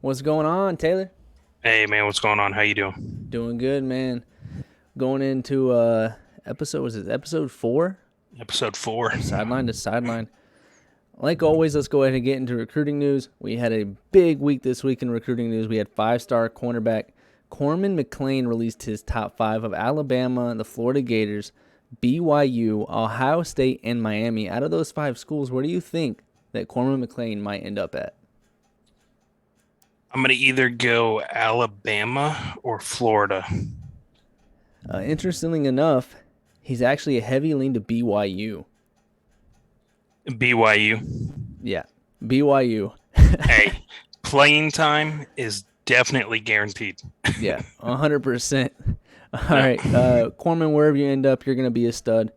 What's going on, Taylor? Hey man, what's going on? How you doing? Doing good, man. Going into episode 4 Episode 4. of Sideline to Sideline. Like always, let's go ahead and get into recruiting news. We had a big week this week in recruiting news. We had five-star cornerback Corman McClain released his top 5 of Alabama, the Florida Gators, BYU, Ohio State, and Miami. Out of those 5 schools, where do you think that Corman McClain might end up at? I'm gonna either go Alabama or Florida. Interestingly enough, he's actually a heavy lean to BYU. BYU. Yeah, BYU. Hey, playing time is definitely guaranteed. Yeah, 100%. All Yeah. right, Corman, wherever you end up, you're going to be a stud.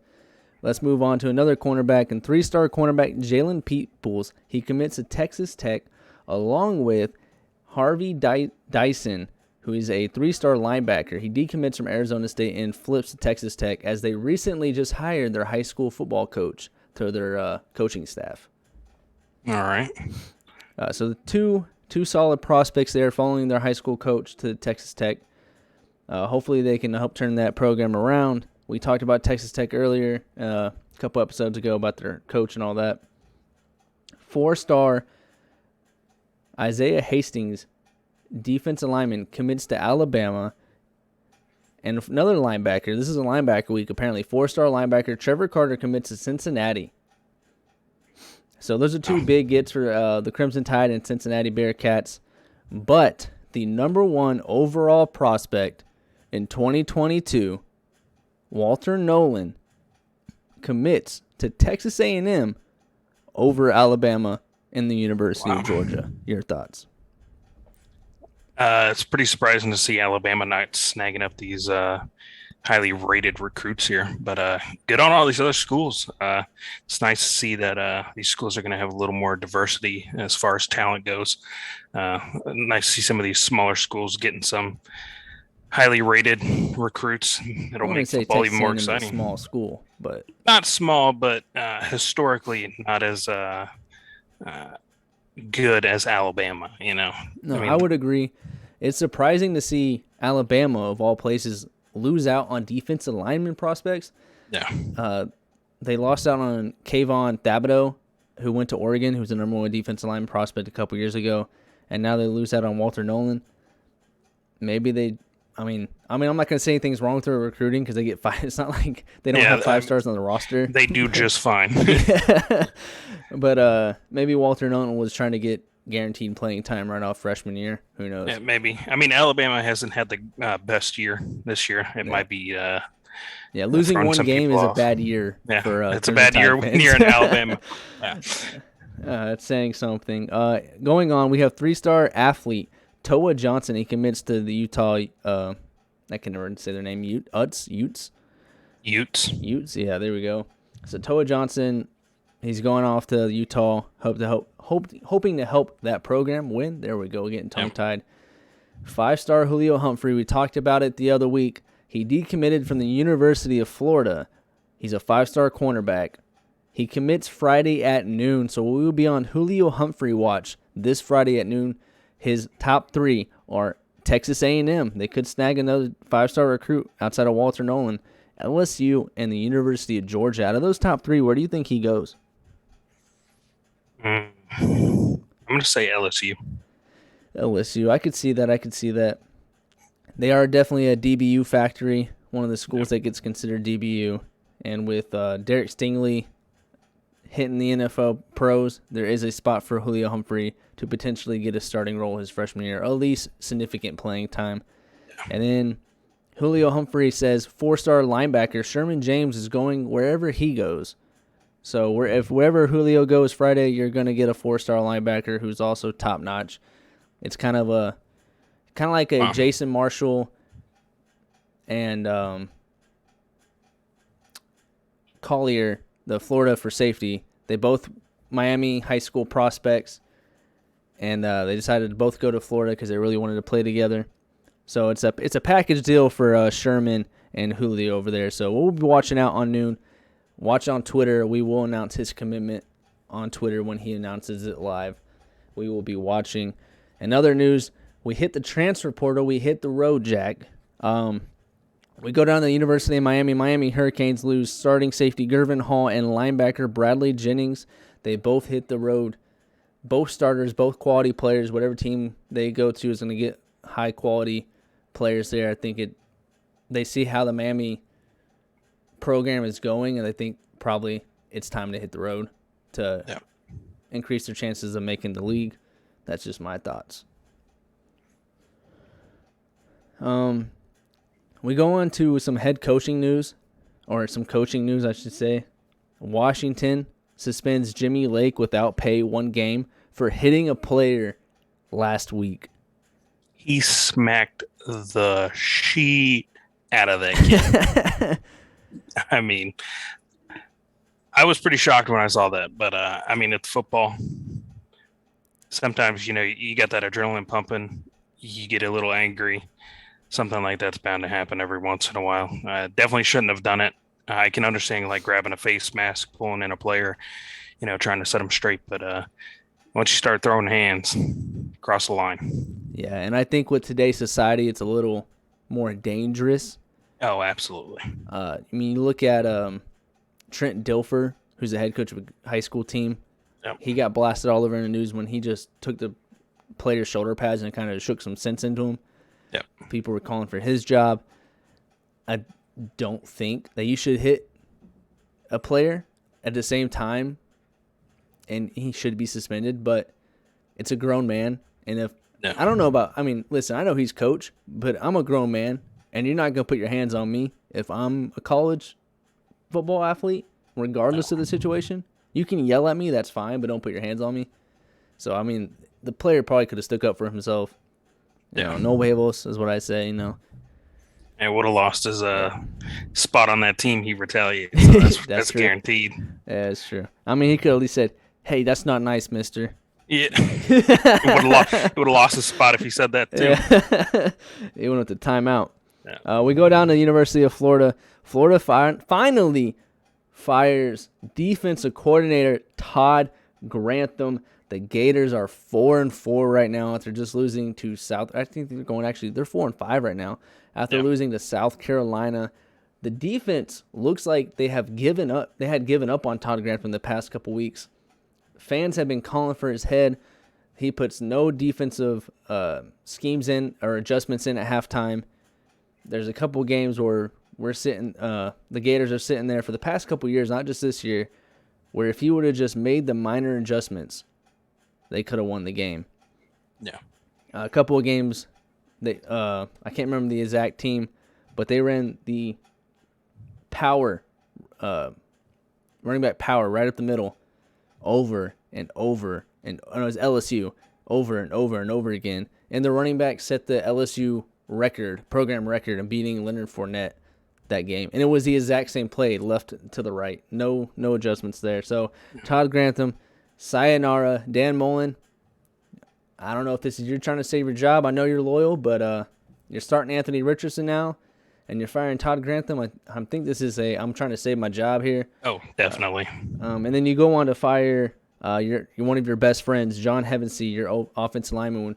Let's move on to another cornerback and 3-star cornerback Jalen Peoples. He commits to Texas Tech along with Harvey Dyson, who is a 3-star linebacker. He decommits from Arizona State and flips to Texas Tech as they recently just hired their high school football coach to their coaching staff. All right. So the two solid prospects there following their high school coach to Texas Tech. Hopefully they can help turn that program around. We talked about Texas Tech earlier, a couple episodes ago, about their coach and all that. 4-star Isaiah Hastings, defensive lineman, commits to Alabama. And another linebacker, this is a linebacker week apparently, 4-star linebacker Trevor Carter commits to Cincinnati. So those are two big gets for the Crimson Tide and Cincinnati Bearcats. But the number 1 overall prospect in 2022, Walter Nolan, commits to Texas A&M over Alabama and the University Wow. of Georgia. Your thoughts? It's pretty surprising to see Alabama not snagging up these highly rated recruits here, but good on all these other schools. It's nice to see that these schools are going to have a little more diversity as far as talent goes. Nice to see some of these smaller schools getting some highly rated recruits. I It'll wouldn't make say football even Texas more A&M is a exciting. small school, but Not small, but historically not as uh, good as Alabama. I no, I mean, would agree. It's surprising to see Alabama, of all places, lose out on defensive lineman prospects. yeah, Uh, they lost out on Kayvon Thibodeau, who went to Oregon, who's the number 1 defensive lineman prospect a couple years ago, and now they lose out on Walter Nolan. Maybe they, I'm not gonna say anything's wrong with their recruiting because they get 5. It's not like they don't have yeah, 5 stars on the roster. they do just fine. Yeah, but maybe Walter Nolan was trying to get guaranteed playing time right off freshman year. Who Yeah, knows? maybe. I mean, Alabama hasn't had the best year this year. It Yeah, might be yeah. Losing throwing one some game people is a off. bad year Yeah, for it's a Crimson bad year Tide when fans. you're in Alabama. Yeah. It's saying something. Going on, we have 3-star athlete Toa Johnson. He commits to the Utah. I can never say their name. Utes. Utes. Utes. Yeah, there we go. So Toa Johnson, he's going off to Utah. Hoping to help that program win. There we go, getting tongue Yeah. tied. 5-star Julio Humphrey. We talked about it the other week. He decommitted from the University of Florida. He's a 5-star cornerback. He commits Friday at noon, so we will be on Julio Humphrey watch this Friday at noon. His top 3 are Texas A&M. They could snag another 5-star recruit outside of Walter Nolan, LSU, and the University of Georgia. Out of those top 3, where do you think he goes? Mm. I'm gonna say LSU. LSU. I could see that. They are definitely a DBU factory, one of the Yeah. schools that gets considered DBU. And with Derek Stingley hitting the NFL pros, there is a spot for Julio Humphrey to potentially get a starting role his freshman year, or at least significant playing time. And then Julio Humphrey says 4-star linebacker Sherman James is going wherever he goes. So if wherever Julio goes Friday, you're going to get a 4-star linebacker who's also top notch. It's kind of like a Wow. Jason Marshall and Collier, the Florida for safety. They both Miami high school prospects, and they decided to both go to Florida because they really wanted to play together. So it's a package deal for Sherman and Julio over there. So we'll be watching out on noon. Watch on Twitter. We will announce his commitment on Twitter when he announces it live. We will be watching. In other news, we hit the transfer portal. We hit the road, Jack. We go down to the University of Miami. Miami Hurricanes lose starting safety Gervin Hall and linebacker Bradley Jennings. They both hit the road. Both starters, both quality players. Whatever team they go to is going to get high-quality players there. I think they see how the Miami program is going, and I think probably it's time to hit the road to increase their chances of making the league. That's just my thoughts. We go on to some head coaching news, or some coaching news, I should say. Washington suspends Jimmy Lake without pay 1 game for hitting a player last week. He smacked the sheet out of that kid. I mean, I was pretty shocked when I saw that, but I mean, it's football. Sometimes, you got that adrenaline pumping, you get a little angry. Something like that's bound to happen every once in a while. Definitely shouldn't have done it. I can understand like grabbing a face mask, pulling in a player, trying to set them straight. But once you start throwing hands, cross the line. Yeah, and I think with today's society, it's a little more dangerous. Oh, absolutely. You look at Trent Dilfer, who's the head coach of a high school team. Yep. He got blasted all over in the news when he just took the player's shoulder pads and kind of shook some sense into him. Yep. People were calling for his job. I don't think that you should hit a player at the same time, and he should be suspended, but it's a grown man. And I don't know about, listen, I know he's coach, but I'm a grown man, and you're not going to put your hands on me if I'm a college football athlete, regardless of the situation. You can yell at me, that's fine, but don't put your hands on me. So, the player probably could have stuck up for himself. No huevos is what I say, And would have lost his spot on that team. He retaliated. So that's guaranteed. Yeah, that's true. He could at least said, "Hey, that's not nice, mister." Yeah. He would have lost his spot if he said that, too. Yeah. He went with the timeout. Yeah. We go down to the University of Florida. Florida finally fires defensive coordinator Todd Grantham. The Gators are 4-4 right now after just losing to South. I think they're 4-5 right now after losing to South Carolina. The defense looks like they have given up. They had given up on Todd Grantham the past couple weeks. Fans have been calling for his head. He puts no defensive schemes in or adjustments in at halftime. There's a couple games where we're sitting. The Gators are sitting there for the past couple years, not just this year, where if he would have just made the minor adjustments, they could have won the game. Yeah. A couple of games, I can't remember the exact team, but they ran the power, running back power right up the middle, over and over, and it was LSU, over and over and over again. And the running back set the LSU program record, of beating Leonard Fournette that game. And it was the exact same play, left to the right. No adjustments there. So Todd Grantham, sayonara. Dan Mullen, I don't know if this is you're trying to save your job. I know you're loyal, but you're starting Anthony Richardson now, and you're firing Todd Grantham. I think this is I'm trying to save my job here. Oh, definitely. And then you go on to fire you're one of your best friends, John Hevensey, your offensive lineman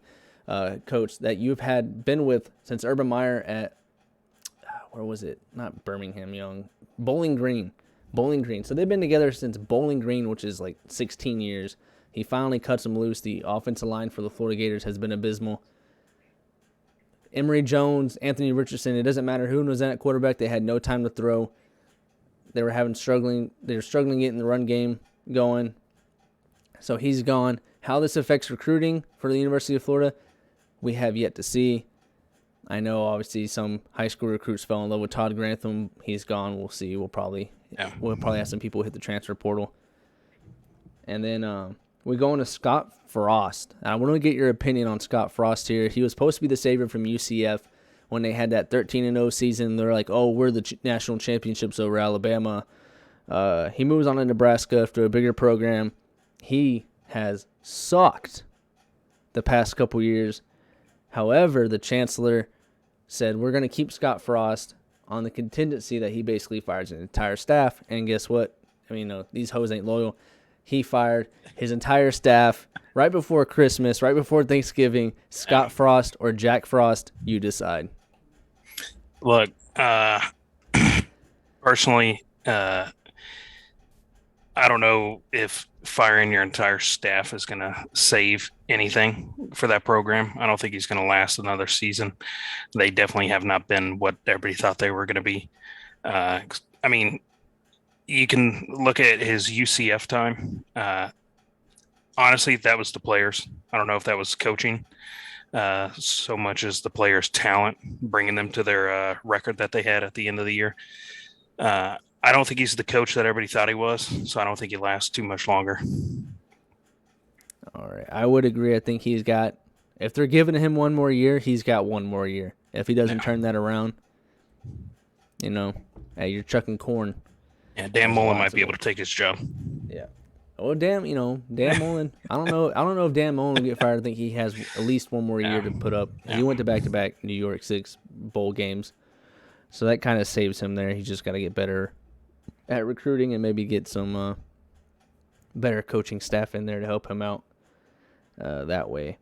coach that you've been with since Urban Meyer at where was it? Not Birmingham Young, Bowling Green. So they've been together since Bowling Green, which is like 16 years. He finally cuts them loose. The offensive line for the Florida Gators has been abysmal. Emory Jones, Anthony Richardson, it doesn't matter who was in at quarterback. They had no time to throw. They were struggling getting the run game going. So he's gone. How this affects recruiting for the University of Florida, we have yet to see. I know, obviously, some high school recruits fell in love with Todd Grantham. He's gone. We'll see. We'll probably have some people hit the transfer portal. And then we go into Scott Frost. I want to get your opinion on Scott Frost here. He was supposed to be the savior from UCF when they had that 13-0 season. They're like, oh, we're the national championships over Alabama. He moves on to Nebraska after a bigger program. He has sucked the past couple years. However, the chancellor said, we're going to keep Scott Frost on the contingency that he basically fires an entire staff. And guess what? These hoes ain't loyal. he fired his entire staff right before Christmas, right before Thanksgiving. Scott Frost or Jack Frost, you decide. Look, personally, I don't know if firing your entire staff is going to save anything for that program. I don't think he's going to last another season. They definitely have not been what everybody thought they were going to be. I mean, you can look at his UCF time. Honestly, that was the players. I don't know if that was coaching so much as the players' talent, bringing them to their record that they had at the end of the year. I don't think he's the coach that everybody thought he was, so I don't think he lasts too much longer. All right. I would agree. I think he's got, if they're giving him one more year, he's got one more year. If he doesn't turn that around, hey, you're chucking corn. Yeah, Dan Mullen might be able to take his job. Yeah. Oh, Dan Mullen. I don't know if Dan Mullen will get fired. I think he has at least one more year to put up. Yeah. He went to back-to-back New York 6 bowl games, so that kind of saves him there. He's just got to get better at recruiting and maybe get some better coaching staff in there to help him out that way.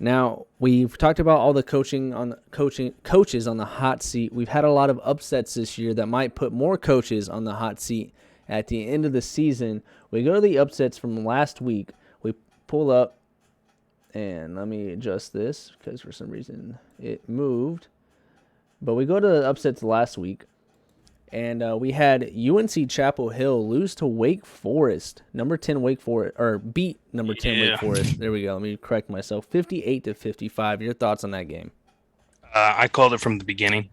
Now, we've talked about all the coaches on the hot seat. We've had a lot of upsets this year that might put more coaches on the hot seat at the end of the season. We go to the upsets from last week. We pull up, and let me adjust this because for some reason it moved. But we go to the upsets last week, and we had UNC Chapel Hill lose to Wake Forest, number 10 Wake Forest, or beat number 10 Wake Forest. There we go. Let me correct myself. 58-55. Your thoughts on that game? I called it from the beginning.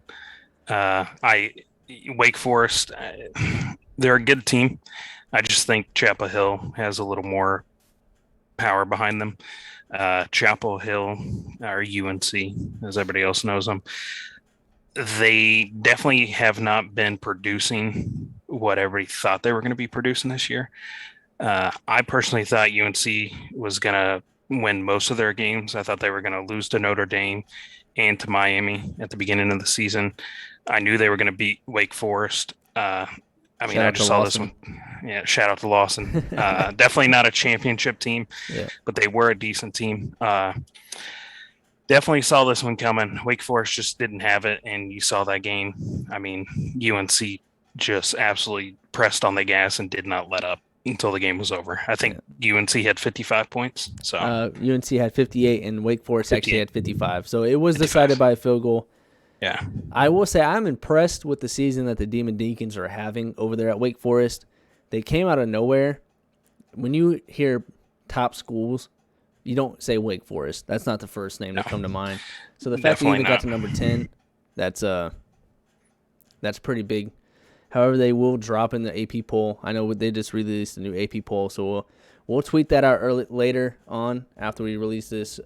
Wake Forest, they're a good team. I just think Chapel Hill has a little more power behind them. Chapel Hill, or UNC, as everybody else knows them, they definitely have not been producing what everybody thought they were going to be producing this year. I personally thought UNC was going to win most of their games. I thought they were going to lose to Notre Dame and to Miami at the beginning of the season. I knew they were going to beat Wake Forest. I just saw this one. Yeah, shout out to Lawson. Definitely not a championship team, but they were a decent team. Definitely saw this one coming. Wake Forest just didn't have it, and you saw that game. I mean, UNC just absolutely pressed on the gas and did not let up until the game was over. I think UNC had 55 points. So UNC had 58, and Wake Forest 58. Actually had 55. So it was decided by a field goal. Yeah. I will say I'm impressed with the season that the Demon Deacons are having over there at Wake Forest. They came out of nowhere. When you hear top schools, you don't say Wake Forest. That's not the first name to come to mind. So the fact that you even got to number 10, that's pretty big. However, they will drop in the AP poll. I know they just released a new AP poll, so we'll tweet that out later on after we release this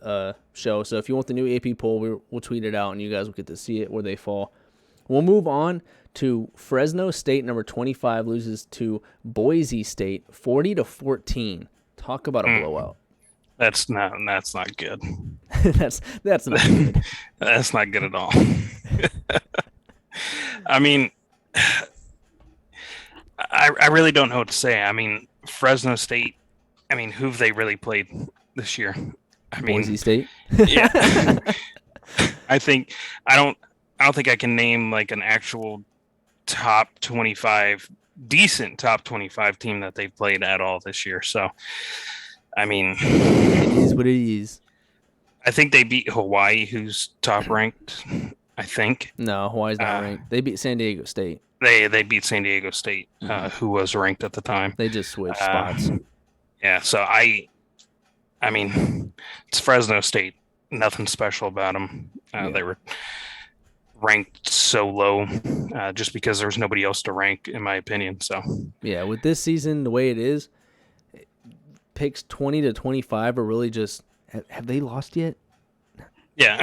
show. So if you want the new AP poll, we'll tweet it out, and you guys will get to see it where they fall. We'll move on to Fresno State, number 25, loses to Boise State, 40-14. Talk about a blowout. That's not good. that's not good. That's not good at all. I mean, I really don't know what to say. I mean, Fresno State, who've they really played this year? Boise State? Yeah. I don't think I can name like an actual decent top 25 team that they've played at all this year. So, it is what it is. I think they beat Hawaii, who's top ranked. I think. No, Hawaii's not ranked. They beat San Diego State. They beat San Diego State, who was ranked at the time. They just switched spots. Yeah, so it's Fresno State. Nothing special about them. They were ranked so low just because there was nobody else to rank, in my opinion. So yeah, with this season the way it is, picks 20-25 are really just have they lost yet? Yeah.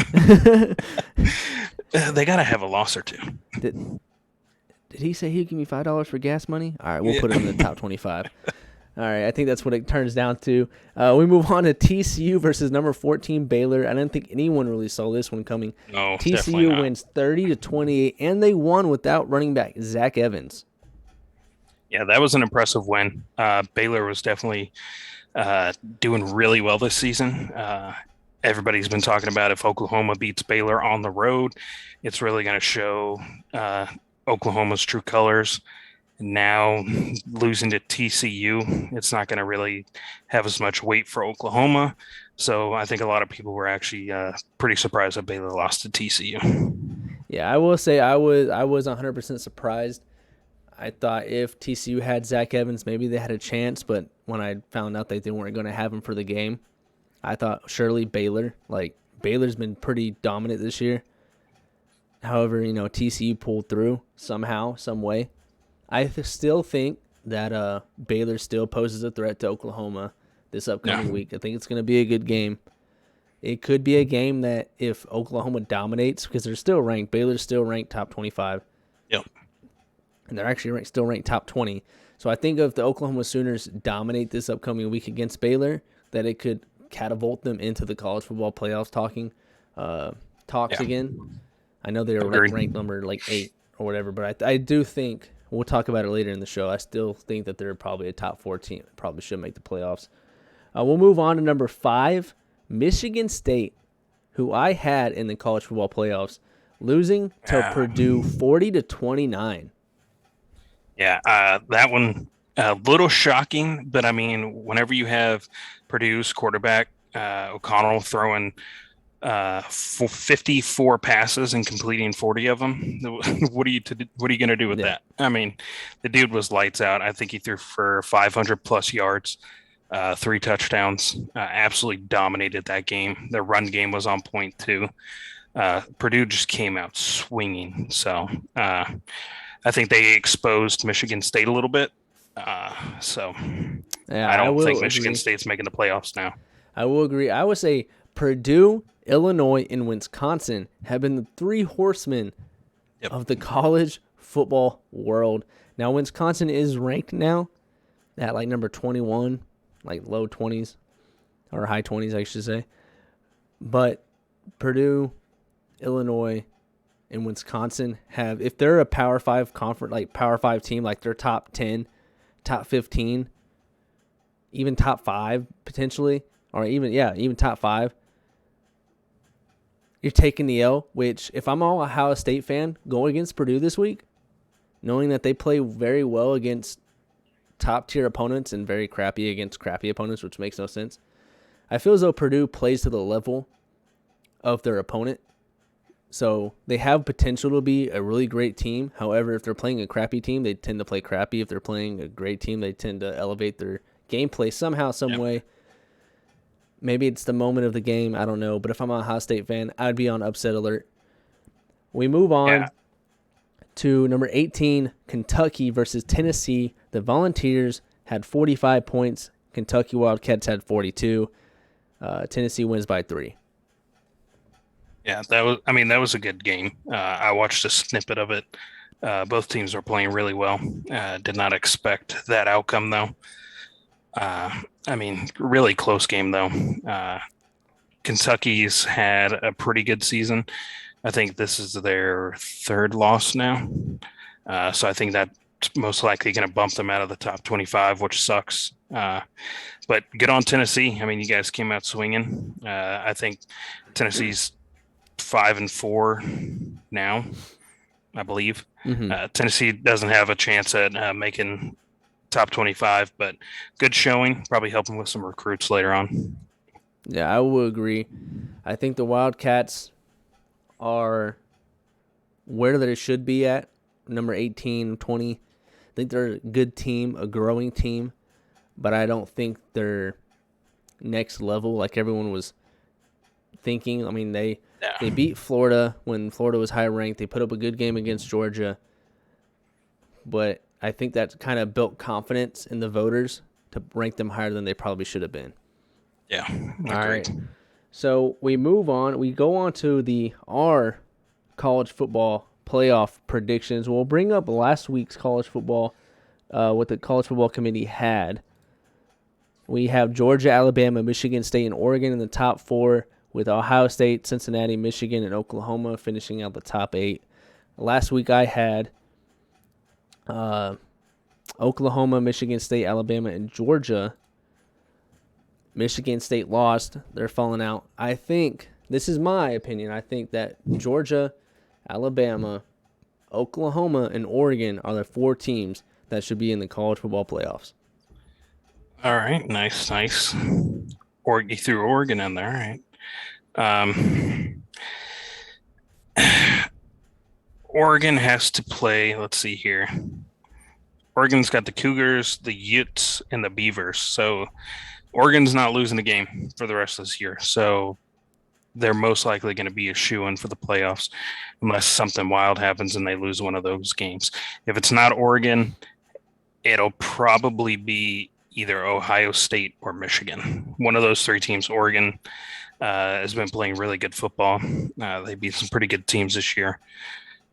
They got to have a loss or two. Did he say he'd give me $5 for gas money? All right, we'll put it in the top 25. All right, I think that's what it turns down to. We move on to TCU versus number 14 Baylor. I didn't think anyone really saw this one coming. No, TCU wins 30-28, and they won without running back Zach Evans. Yeah, that was an impressive win. Baylor was definitely doing really well this season. Everybody's been talking about if Oklahoma beats Baylor on the road, it's really going to show uh, Oklahoma's true colors. Now losing to TCU, it's not going to really have as much weight for Oklahoma. So I think a lot of people were actually pretty surprised that Baylor lost to TCU. Yeah, I will say I was 100% surprised. I thought if TCU had Zach Evans, maybe they had a chance, but when I found out that they weren't going to have him for the game, I thought surely Baylor. Like Baylor's been pretty dominant this year. However, TCU pulled through somehow, some way. Still think that Baylor still poses a threat to Oklahoma this upcoming No. week. I think it's going to be a good game. It could be a game that if Oklahoma dominates, because they're still ranked, Baylor's still ranked top 25, Yep. and they're actually still ranked top 20. So I think if the Oklahoma Sooners dominate this upcoming week against Baylor, that it could catapult them into the college football playoffs talks Yeah. again. I know they were like Agreed. ranked number like 8 or whatever, but I do think we'll talk about it later in the show. I still think that they're probably a top 4 team. Probably should make the playoffs. We'll move on to number 5, Michigan State, who I had in the college football playoffs, losing to Purdue 40-29. Yeah, that one a little shocking, but I mean, whenever you have Purdue's quarterback O'Connell throwing 54 passes and completing 40 of them, what are you going to do with that? I mean, the dude was lights out. I think he threw for 500 plus yards, 3 touchdowns. Absolutely dominated that game. The run game was on point too. Purdue just came out swinging, so. I think they exposed Michigan State a little bit. So Yeah, I I don't think will Michigan agree. State's making the playoffs now. I will agree. I would say Purdue, Illinois, and Wisconsin have been the 3 horsemen Yep. of the college football world. Now, Wisconsin is ranked now at like number 21, like low 20s or high 20s, I should say. But Purdue, Illinois, and Wisconsin have, if they're a Power 5 conference, like Power 5 team, like they're top 10, top 15, even top 5 potentially, or even top 5, you're taking the L, which if I'm an Ohio State fan going against Purdue this week, knowing that they play very well against top tier opponents and very crappy against crappy opponents, which makes no sense, I feel as though Purdue plays to the level of their opponent. So they have potential to be a really great team. However, if they're playing a crappy team, they tend to play crappy. If they're playing a great team, they tend to elevate their gameplay somehow, some way. Maybe it's the moment of the game. I don't know. But if I'm a Ohio State fan, I'd be on upset alert. We move on to number 18, Kentucky versus Tennessee. The Volunteers had 45 points. Kentucky Wildcats had 42. Tennessee wins by 3. Yeah, that was a good game. I watched a snippet of it. Both teams were playing really well. Did not expect that outcome though. I mean, really close game though. Kentucky's had a pretty good season. I think this is their 3rd loss now. So I think that's most likely going to bump them out of the top 25, which sucks. But good on Tennessee. I mean, you guys came out swinging. I think Tennessee's 5-4 now, I believe. Tennessee doesn't have a chance at making top 25, but good showing. Probably helping with some recruits later on. Yeah, I will agree. I think the Wildcats are where they should be at, number 18, 20. I think they're a good team, a growing team, but I don't think they're next level like everyone was thinking. I mean, they beat Florida when Florida was high ranked. They put up a good game against Georgia, but I think that kind of built confidence in the voters to rank them higher than they probably should have been. Yeah, all right. So we move on. We go on to our college football playoff predictions. We'll bring up last week's college football, what the college football committee had. We have Georgia, Alabama, Michigan State, and Oregon in the top 4, with Ohio State, Cincinnati, Michigan, and Oklahoma finishing out the top 8. Last week I had Oklahoma, Michigan State, Alabama, and Georgia. Michigan State lost. They're falling out. I think, this is my opinion, I think that Georgia, Alabama, Oklahoma, and Oregon are the 4 teams that should be in the college football playoffs. All right, nice. You threw Oregon in there, all right. Oregon has to play, let's see here. Oregon's got the Cougars, the Utes, and the Beavers. So Oregon's not losing the game for the rest of this year. So they're most likely going to be a shoo-in for the playoffs unless something wild happens and they lose one of those games. If it's not Oregon, it'll probably be either Ohio State or Michigan. One of those 3 teams. Oregon has been playing really good football. They beat some pretty good teams this year.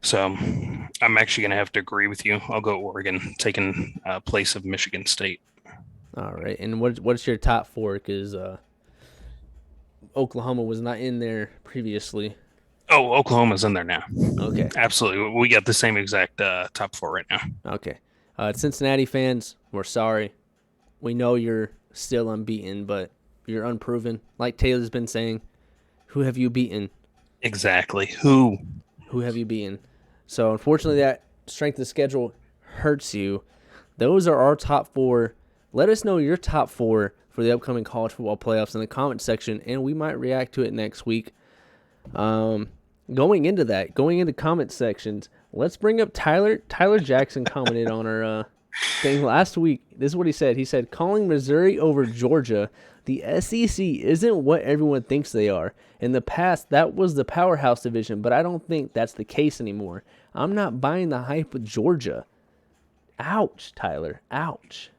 So I'm actually going to have to agree with you. I'll go Oregon, taking place of Michigan State. All right. And what's your top 4? Because Oklahoma was not in there previously. Oh, Oklahoma's in there now. Okay. Absolutely. We got the same exact top 4 right now. Okay. Cincinnati fans, we're sorry. We know you're still unbeaten, but you're unproven. Like Taylor's been saying, who have you beaten? Exactly. Who have you beaten? So, unfortunately, that strength of schedule hurts you. Those are our top 4. Let us know your top 4 for the upcoming college football playoffs in the comment section, and we might react to it next week. Going into comment sections, let's bring up Tyler. Tyler Jackson commented on our thing last week. This is what he said. He said, calling Missouri over Georgia, the SEC isn't what everyone thinks they are. In the past, that was the powerhouse division, but I don't think that's the case anymore. I'm not buying the hype with Georgia. Ouch, Tyler. Ouch.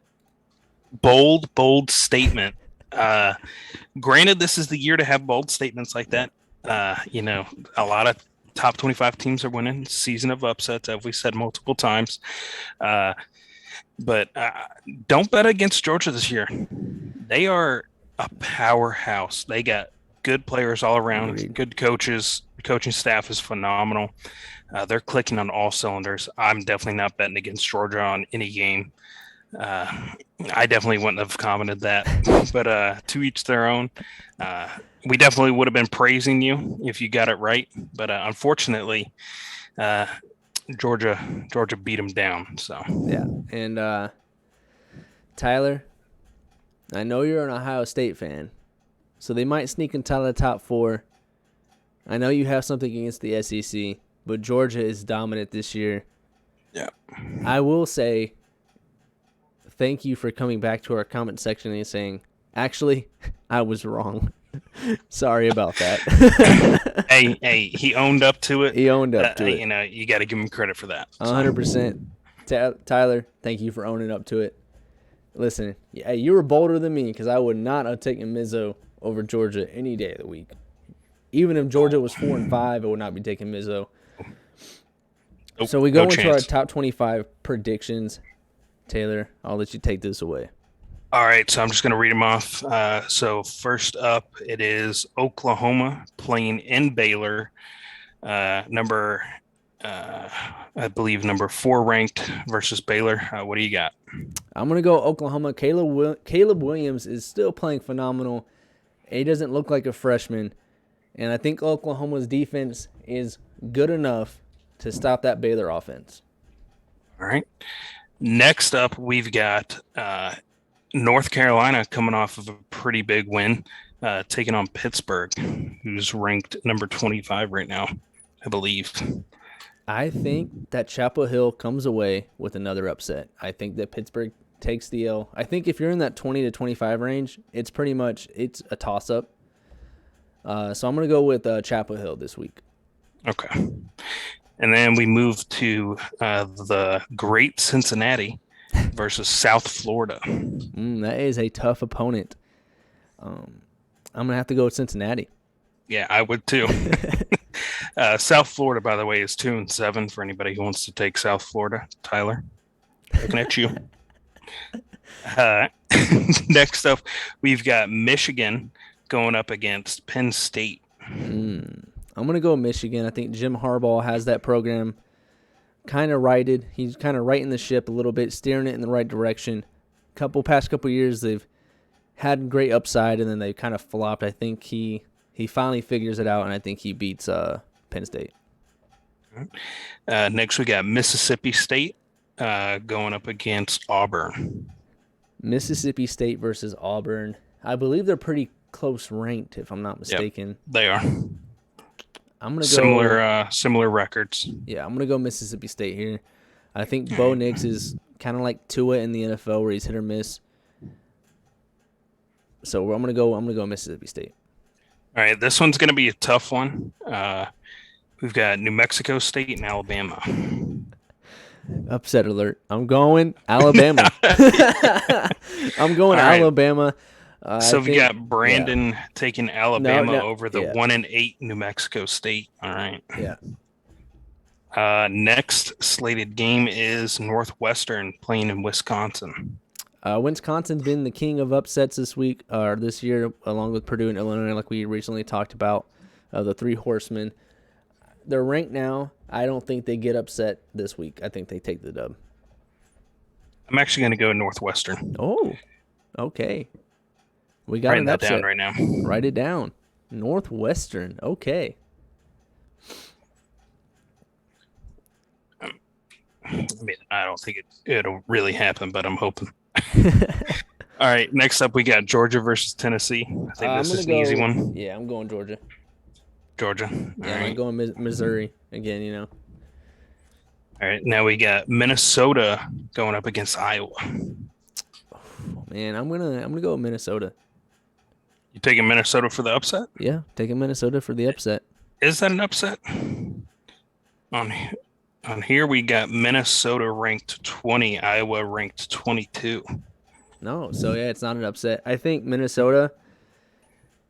Bold statement. Granted, this is the year to have bold statements like that. A lot of top 25 teams are winning. Season of upsets, as we said multiple times. But don't bet against Georgia this year. They are a powerhouse. They got good players all around, Agreed. Good coaches. The coaching staff is phenomenal. They're clicking on all cylinders. I'm definitely not betting against Georgia on any game. I definitely wouldn't have commented that, but to each their own. We definitely would have been praising you if you got it right, but unfortunately, Georgia beat them down. So yeah, and Tyler, I know you're an Ohio State fan, so they might sneak into the top 4. I know you have something against the SEC, but Georgia is dominant this year. Yeah, I will say thank you for coming back to our comment section and saying, actually, I was wrong. Sorry about that. hey, he owned up to it. He owned up to it. You got to give him credit for that. 100%. Tyler, thank you for owning up to it. Listen, you were bolder than me because I would not have taken Mizzo over Georgia any day of the week. Even if Georgia was 4-5, I would not be taking Mizzo. Nope, So we go no into chance. our top 25 predictions. Taylor, I'll let you take this away. All right, so I'm just going to read them off. So first up, it is Oklahoma playing in Baylor, I believe number 4 ranked versus Baylor. What do you got? I'm going to go Oklahoma. Caleb Williams is still playing phenomenal. He doesn't look like a freshman. And I think Oklahoma's defense is good enough to stop that Baylor offense. All right. Next up, we've got North Carolina coming off of a pretty big win, taking on Pittsburgh, who's ranked number 25 right now, I believe. I think that Chapel Hill comes away with another upset. I think that Pittsburgh takes the L. I think if you're in that 20 to 25 range, it's a toss-up. So I'm going to go with Chapel Hill this week. Okay. And then we move to the great Cincinnati versus South Florida. That is a tough opponent. I'm going to have to go with Cincinnati. Yeah, I would too. South Florida, by the way, is 2-7 for anybody who wants to take South Florida. Tyler, looking at you. Next up, we've got Michigan going up against Penn State. I'm going to go Michigan. I think Jim Harbaugh has that program kind of righted. He's kind of righting the ship a little bit, steering it in the right direction. Past couple years, they've had great upside, and then they kind of flopped. I think he finally figures it out, and I think he beats Penn State. Next, we got Mississippi State going up against Auburn. Mississippi State versus Auburn. I believe they're pretty close ranked, if I'm not mistaken. Yep, they are. I'm gonna go similar records. Yeah, I'm gonna go Mississippi State here. I think Bo Nix is kind of like Tua in the NFL, where he's hit or miss. So I'm gonna go Mississippi State. All right, this one's gonna be a tough one. We've got New Mexico State and Alabama. Upset alert. I'm going Alabama. I'm going Alabama. So we got Brandon taking Alabama over the 1-8 New Mexico State. All right. Yeah. Next slated game is Northwestern playing in Wisconsin. Wisconsin's been the king of upsets this year, along with Purdue and Illinois, like we recently talked about. The three horsemen. They're ranked now. I don't think they get upset this week. I think they take the dub. I'm actually going to go Northwestern. Oh, okay. We got an upset. Down right now. Write it down. Northwestern. Okay. I mean, I don't think it'll really happen, but I'm hoping. All right. Next up, we got Georgia versus Tennessee. I think this is an easy one. Yeah, I'm going Georgia. Georgia. I'm going Missouri again, you know. All right. Now we got Minnesota going up against Iowa. Oh, man, I'm gonna go with Minnesota. You taking Minnesota for the upset? Yeah, taking Minnesota for the upset. Is that an upset? On here we got Minnesota ranked 20, Iowa ranked 22. No, so yeah, it's not an upset. I think Minnesota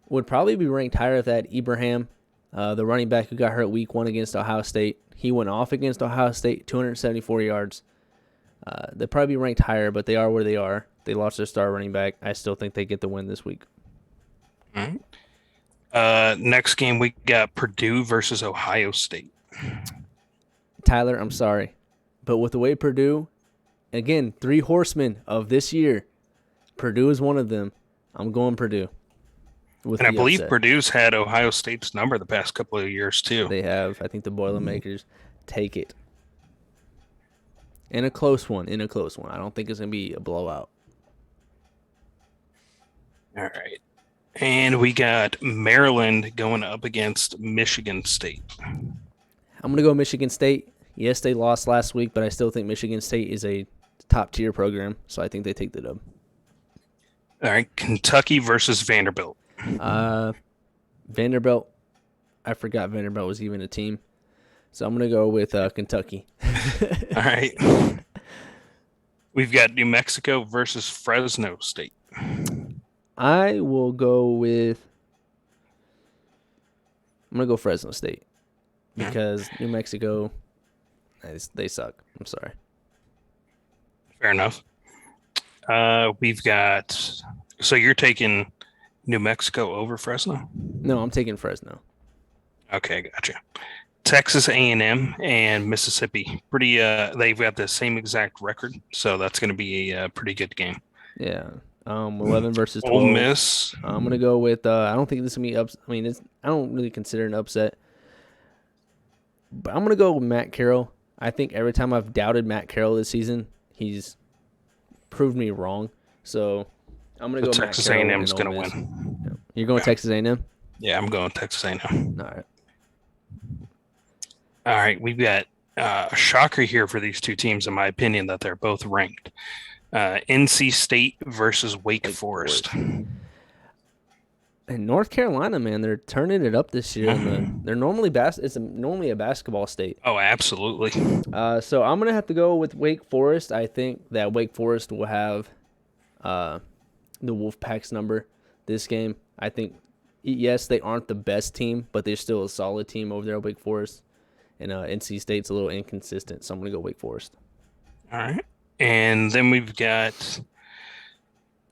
would probably be ranked higher if that Ibrahim, the running back who got hurt week 1 against Ohio State. He went off against Ohio State, 274 yards. They'd probably be ranked higher, but they are where they are. They lost their star running back. I still think they get the win this week. All right. Next game, we got Purdue versus Ohio State. Tyler, I'm sorry, but with the way Purdue, again, three horsemen of this year, Purdue is one of them. I'm going Purdue. And I believe Purdue's had Ohio State's number the past couple of years, too. They have. I think the Boilermakers take it. In a close one. I don't think it's going to be a blowout. All right. And we got Maryland going up against Michigan State. I'm going to go Michigan State. Yes, they lost last week, but I still think Michigan State is a top-tier program, so I think they take the dub. All right. Kentucky versus Vanderbilt. Vanderbilt. I forgot Vanderbilt was even a team. So I'm going to go with Kentucky. All right. We've got New Mexico versus Fresno State. I will go with... I'm going to go Fresno State. Because New Mexico, they suck. I'm sorry. Fair enough. We've got... So you're taking New Mexico over Fresno? No, I'm taking Fresno. Okay, gotcha. Texas A&M and Mississippi. Pretty. They've got the same exact record, so that's going to be a pretty good game. Yeah. 11 versus 12. Ole Miss. I'm going to go with... I don't think this is going to be... I don't really consider it an upset. But I'm going to go with Matt Carroll. I think every time I've doubted Matt Carroll this season, he's proved me wrong. So I'm going to go Texas Matt Carroll. A&M's going to win. Yeah. You're going Texas A&M? Yeah, I'm going Texas A&M. All right. All right, we've got a shocker here for these two teams, in my opinion, that they're both ranked. NC State versus Wake Forest. And North Carolina, man, they're turning it up this year. They're normally it's normally a basketball state. Oh, absolutely. So I'm gonna have to go with Wake Forest. I think that Wake Forest will have the Wolfpack's number this game. I think, yes, they aren't the best team, but they're still a solid team over there at Wake Forest. And NC State's a little inconsistent, so I'm gonna go Wake Forest. All right, and then we've got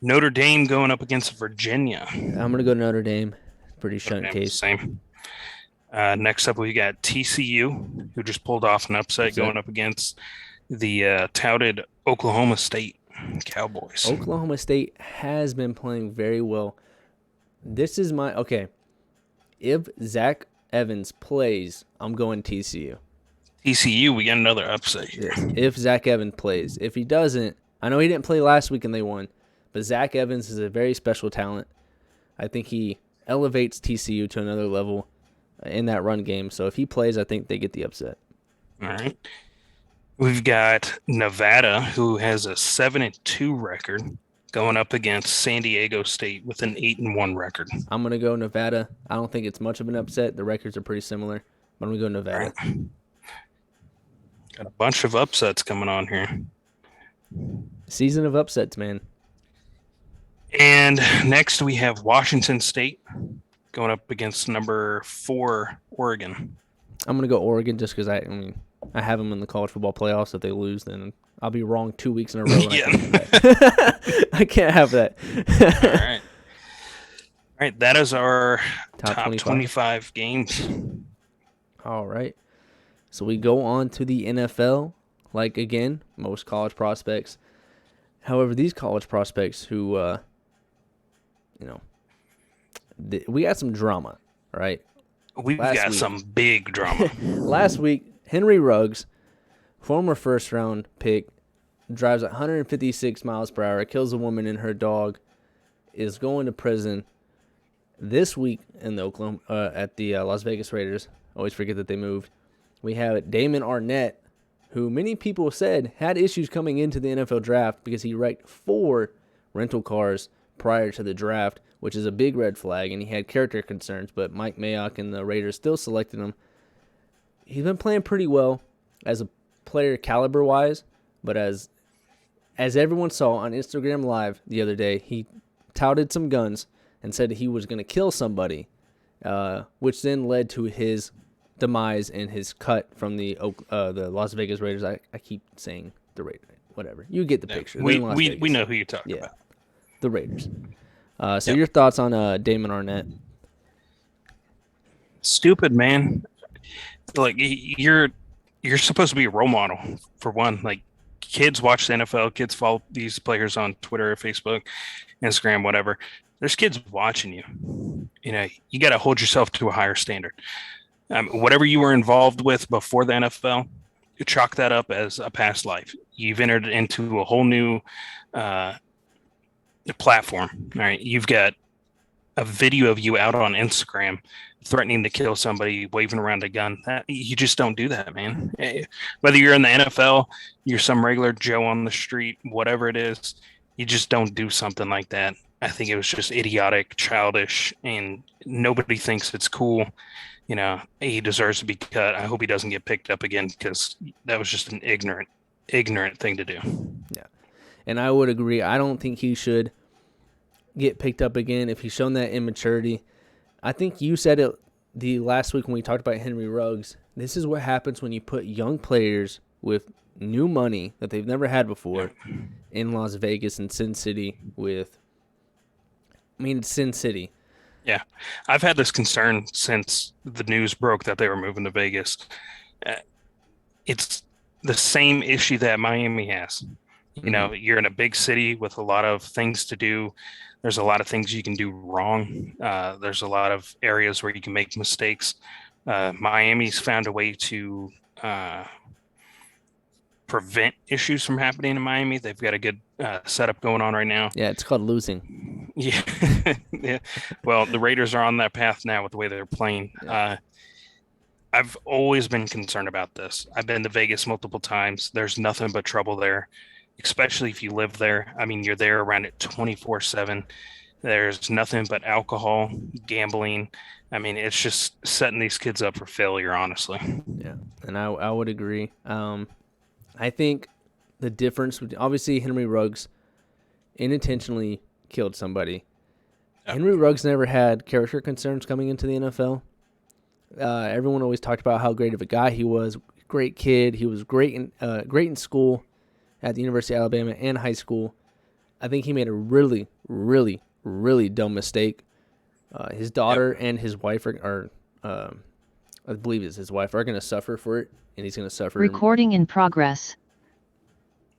Notre Dame going up against Virginia. I'm going to go Notre Dame. Pretty shunt case. Same. Next up, we got TCU, who just pulled off an upset Upset. going up against the touted Oklahoma State Cowboys. Oklahoma State has been playing very well. This is my okay. If Zach Evans plays, I'm going TCU. TCU, we got another upset here. Yes. If Zach Evans plays. If he doesn't, I know he didn't play last week and they won, but Zach Evans is a very special talent. I think he elevates TCU to another level in that run game. So if he plays, I think they get the upset. All right. We've got Nevada, who has a 7-2 record, going up against San Diego State with an 8-1 record. I'm gonna go Nevada. I don't think it's much of an upset. The records are pretty similar, but I'm gonna go Nevada. Right. Got a bunch of upsets coming on here. Season of upsets, man. And next we have Washington State going up against number 4 Oregon. I'm gonna go Oregon just because I have them in the college football playoffs. If they lose, then I'll be wrong 2 weeks in a row. Yeah. I can't have that. All right. All right, that is our top 25 games. All right. So we go on to the NFL. Like, again, most college prospects. However, these college prospects who, we got some drama, right? We've got some big drama. Last week, Henry Ruggs, former first-round pick, drives 156 miles per hour, kills a woman and her dog, is going to prison. This week in the at the Las Vegas Raiders, always forget that they moved, we have Damon Arnett, who many people said had issues coming into the NFL draft because he wrecked 4 rental cars prior to the draft, which is a big red flag, and he had character concerns, but Mike Mayock and the Raiders still selected him. He's been playing pretty well as a player caliber-wise, but as everyone saw on Instagram Live the other day, he touted some guns and said he was going to kill somebody, which then led to his demise and his cut from the Las Vegas Raiders. I keep saying the Raiders. Whatever. You get the picture. We know who you're talking about. The Raiders. So your thoughts on Damon Arnett? Stupid, man. Like, you're supposed to be a role model, for one. Like, kids watch the NFL. Kids follow these players on Twitter, Facebook, Instagram, whatever. There's kids watching you. You got to hold yourself to a higher standard. Whatever you were involved with before the NFL, you chalk that up as a past life. You've entered into a whole new platform. All right, you've got a video of you out on Instagram threatening to kill somebody, waving around a gun. You just don't do that, man. Whether you're in the NFL, you're some regular Joe on the street, whatever it is, you just don't do something like that. I think it was just idiotic, childish, and nobody thinks it's cool. He deserves to be cut. I hope he doesn't get picked up again because that was just an ignorant thing to do. Yeah, and I would agree. I don't think he should get picked up again if he's shown that immaturity. I think you said it the last week when we talked about Henry Ruggs. This is what happens when you put young players with new money that they've never had before in Las Vegas and Sin City it's Sin City. Yeah, I've had this concern since the news broke that they were moving to Vegas. It's the same issue that Miami has. You're in a big city with a lot of things to do. There's a lot of things you can do wrong. There's a lot of areas where you can make mistakes. Miami's found a way to prevent issues from happening in Miami. They've got a good setup going on right now. Yeah, it's called losing. Yeah. Yeah. Well, the Raiders are on that path now with the way they're playing. Yeah. I've always been concerned about this. I've been to Vegas multiple times. There's nothing but trouble there, especially if you live there. I mean, you're there around it 24/7. There's nothing but alcohol, gambling. I mean, it's just setting these kids up for failure, honestly. Yeah, and I would agree. I think the difference, obviously Henry Ruggs unintentionally killed somebody. Yep. Henry Ruggs never had character concerns coming into the NFL. Everyone always talked about how great of a guy he was. Great kid. He was great in school at the University of Alabama and high school. I think he made a really, really, really dumb mistake. His daughter and his wife are I believe it's his wife, are going to suffer for it, and he's going to suffer. Recording in progress.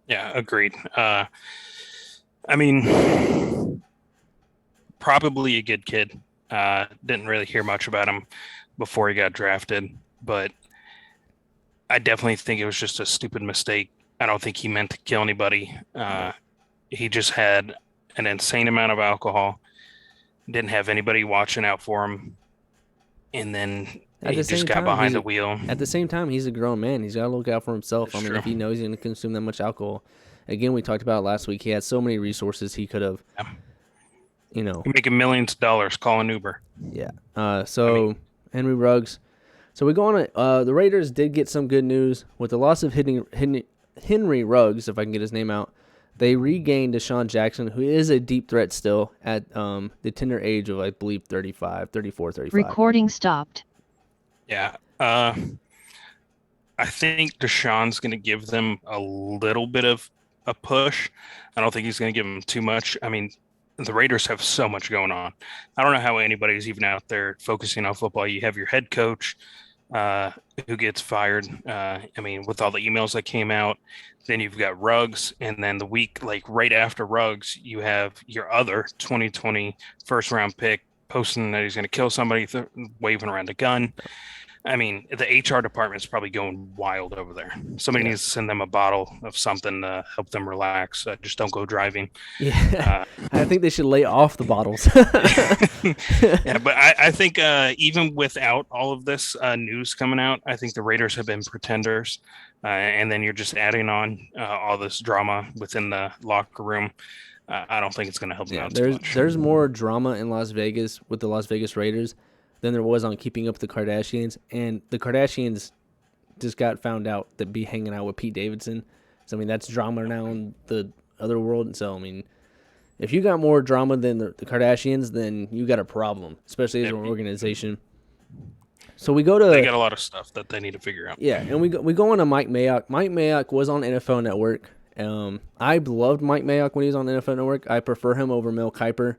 Yeah, agreed. I mean, probably a good kid. Didn't really hear much about him before he got drafted, but I definitely think it was just a stupid mistake. I don't think he meant to kill anybody. He just had an insane amount of alcohol, didn't have anybody watching out for him, and then he just got behind the wheel. At the same time, he's a grown man. He's got to look out for himself. That's I mean, true. if he knows he's going to consume that much alcohol, again, we talked about last week, he had so many resources he could have, you know. You're making millions of dollars, call an Uber. Yeah. Henry Ruggs. So we go on. The Raiders did get some good news with the loss of Henry Ruggs, if I can get his name out. They regained Deshaun Jackson, who is a deep threat still at the tender age of, I believe, 34, 35. Recording stopped. Yeah. I think Deshaun's going to give them a little bit of a push. I don't think he's going to give them too much. I mean, the Raiders have so much going on. I don't know how anybody's even out there focusing on football. You have your head coach who gets fired. I mean, with all the emails that came out, then you've got Ruggs, and then the week, like right after Ruggs, you have your other 2020 first round pick posting that he's going to kill somebody, waving around a gun. I mean, the HR department's probably going wild over there. Somebody needs to send them a bottle of something to help them relax. Just don't go driving. Yeah, I think they should lay off the bottles. Yeah, but I think even without all of this news coming out, I think the Raiders have been pretenders. And then you're just adding on all this drama within the locker room. I don't think it's going to help them out too much. There's more drama in Las Vegas with the Las Vegas Raiders than there was on Keeping Up with the Kardashians. And the Kardashians just got found out to be hanging out with Pete Davidson. So, I mean, that's drama now in the other world. And so, I mean, if you got more drama than the Kardashians, then you got a problem, especially as an organization. So we go to... They got a lot of stuff that they need to figure out. Yeah, and we go on to Mike Mayock. Mike Mayock was on NFL Network. I loved Mike Mayock when he was on NFL Network. I prefer him over Mel Kiper.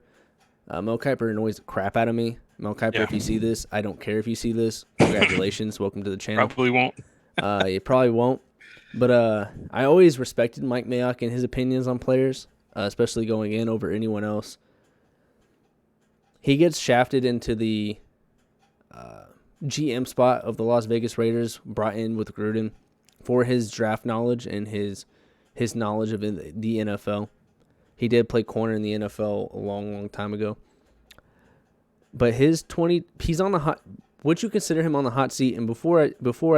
Mel Kiper annoys the crap out of me. Mel Kiper, if you see this, I don't care if you see this. Congratulations. Welcome to the channel. Probably won't. You probably won't. But I always respected Mike Mayock and his opinions on players, especially going in over anyone else. He gets shafted into the GM spot of the Las Vegas Raiders, brought in with Gruden for his draft knowledge and his knowledge of the NFL. He did play corner in the NFL a long, long time ago. But he's on the hot. Would you consider him on the hot seat? And before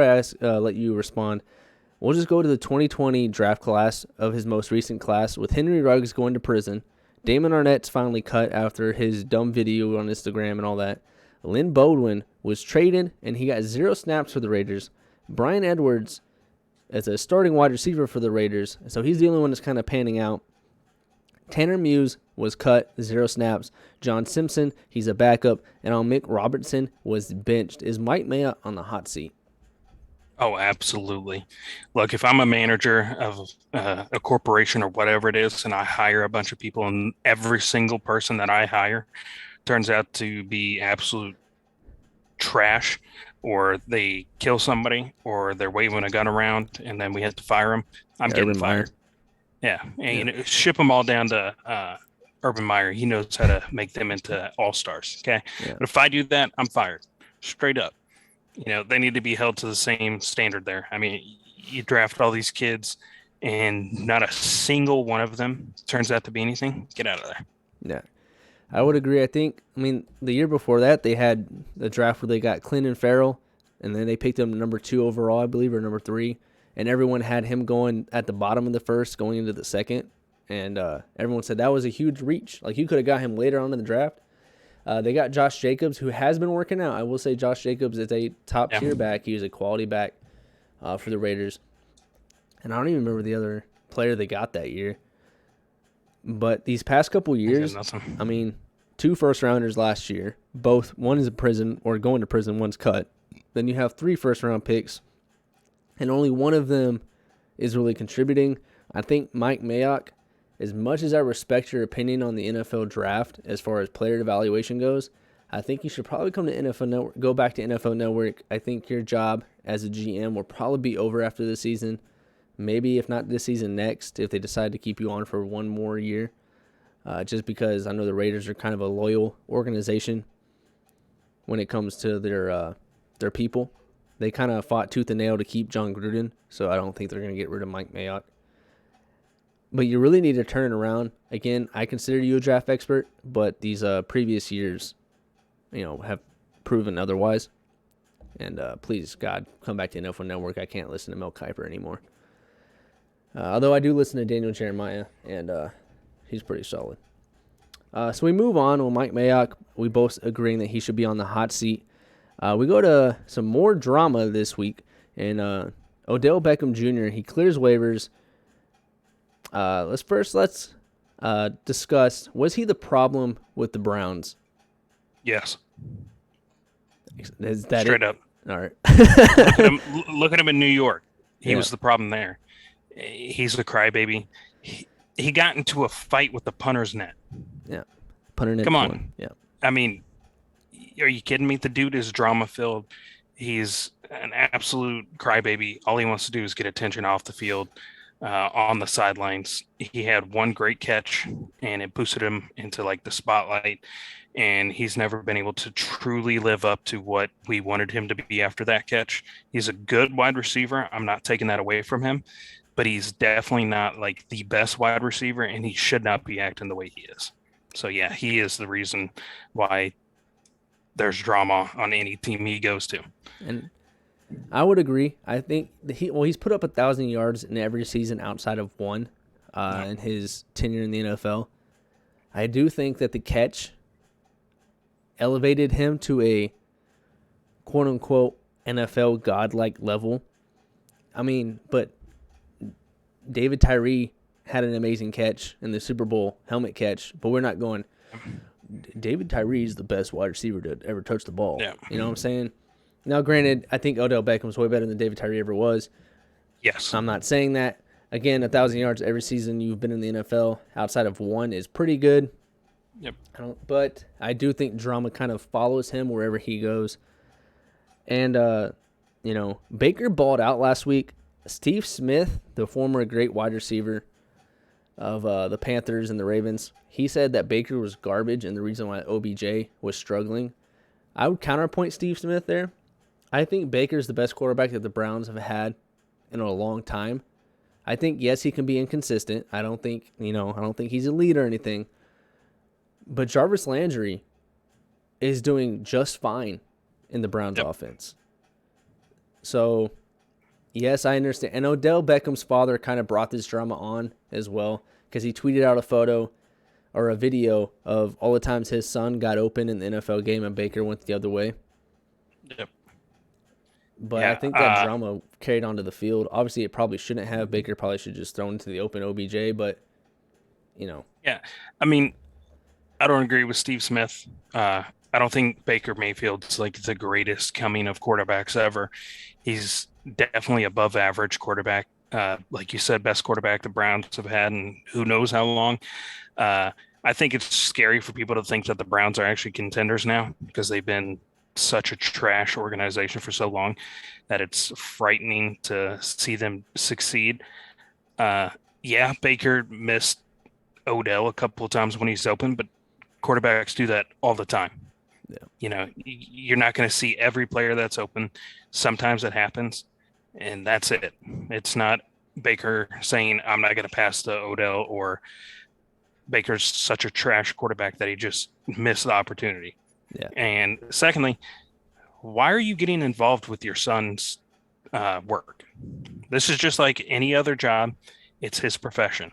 I ask, let you respond, we'll just go to the 2020 draft class of his most recent class with Henry Ruggs going to prison. Damon Arnett's finally cut after his dumb video on Instagram and all that. Lynn Bowden was traded, and he got 0 snaps for the Raiders. Brian Edwards as a starting wide receiver for the Raiders, so he's the only one that's kind of panning out. Tanner Muse was cut, 0 snaps. John Simpson, he's a backup. And Mick Robertson was benched. Is Mike Mayock on the hot seat? Oh, absolutely. Look, if I'm a manager of a corporation or whatever it is, and I hire a bunch of people, and every single person that I hire turns out to be absolute trash, or they kill somebody, or they're waving a gun around, and then we have to fire them, I'm getting fired. Yeah, and ship them all down to Urban Meyer. He knows how to make them into all-stars, okay? Yeah. But if I do that, I'm fired, straight up. They need to be held to the same standard there. I mean, you draft all these kids, and not a single one of them turns out to be anything. Get out of there. Yeah, I would agree. I mean, the year before that, they had the draft where they got Clinton Farrell, and then they picked him number 2 overall, I believe, or number 3. And everyone had him going at the bottom of the first, going into the second. And everyone said that was a huge reach. Like, you could have got him later on in the draft. They got Josh Jacobs, who has been working out. I will say Josh Jacobs is a top-tier back. He was a quality back for the Raiders. And I don't even remember the other player they got that year. But these past couple years, I mean, 2 first-rounders last year. One is in prison or going to prison, one's cut. Then you have 3 first-round picks. And only one of them is really contributing. I think Mike Mayock, as much as I respect your opinion on the NFL draft as far as player evaluation goes, I think you should probably come to NFL Network, go back to NFL Network. I think your job as a GM will probably be over after the season. Maybe if not this season, next, if they decide to keep you on for one more year. Just because I know the Raiders are kind of a loyal organization when it comes to their people. They kind of fought tooth and nail to keep John Gruden, so I don't think they're going to get rid of Mike Mayock. But you really need to turn it around. Again, I consider you a draft expert, but these previous years, have proven otherwise. And please, God, come back to NFL Network. I can't listen to Mel Kiper anymore. Although I do listen to Daniel Jeremiah, and he's pretty solid. So we move on with Mike Mayock. We both agreeing that he should be on the hot seat. We go to some more drama this week. And Odell Beckham Jr., he clears waivers. Let's discuss, was he the problem with the Browns? Yes. Is that Straight it? up. All right. Look at him in New York. He Yeah. was the problem there. He's a crybaby. He got into a fight with the punter's net. Yeah. Punter net Come on. one. Yeah. I mean, are you kidding me? The dude is drama-filled. He's an absolute crybaby. All he wants to do is get attention off the field, on the sidelines. He had one great catch, and it boosted him into like the spotlight. And he's never been able to truly live up to what we wanted him to be after that catch. He's a good wide receiver. I'm not taking that away from him, but he's definitely not like the best wide receiver, and he should not be acting the way he is. So yeah, he is the reason why there's drama on any team he goes to. And I would agree. I think he's put up 1,000 yards in every season outside of one in his tenure in the NFL. I do think that the catch elevated him to a quote-unquote NFL godlike level. I mean, but David Tyree had an amazing catch in the Super Bowl helmet catch, but we're not going, David Tyree is the best wide receiver to ever touch the ball. Yeah. You know what I'm saying? Now, granted, I think Odell Beckham's way better than David Tyree ever was. Yes. I'm not saying that. Again, 1,000 yards every season you've been in the NFL outside of one is pretty good. Yep. But I do think drama kind of follows him wherever he goes. And, Baker balled out last week. Steve Smith, the former great wide receiver of the Panthers and the Ravens, he said that Baker was garbage and the reason why OBJ was struggling. I would counterpoint Steve Smith there. I think Baker's the best quarterback that the Browns have had in a long time. I think, yes, he can be inconsistent. I don't think he's elite or anything. But Jarvis Landry is doing just fine in the Browns offense. So, yes, I understand. And Odell Beckham's father kind of brought this drama on as well because he tweeted out a photo or a video of all the times his son got open in the NFL game and Baker went the other way. Yep. But Yeah, I think that drama carried onto the field. Obviously, it probably shouldn't have. Baker probably should just thrown into the open OBJ, but, Yeah. I mean, I don't agree with Steve Smith. I don't think Baker Mayfield's like the greatest coming of quarterbacks ever. He's definitely above average quarterback. Like you said, best quarterback the Browns have had in who knows how long. I think it's scary for people to think that the Browns are actually contenders now because they've been such a trash organization for so long that it's frightening to see them succeed. Yeah, Baker missed Odell a couple of times when he's open, but quarterbacks do that all the time. Yeah. You're not going to see every player that's open. Sometimes it happens, and that's it. It's not Baker saying, I'm not going to pass to Odell, or Baker's such a trash quarterback that he just missed the opportunity. Yeah. And secondly, why are you getting involved with your son's work? This is just like any other job. It's his profession.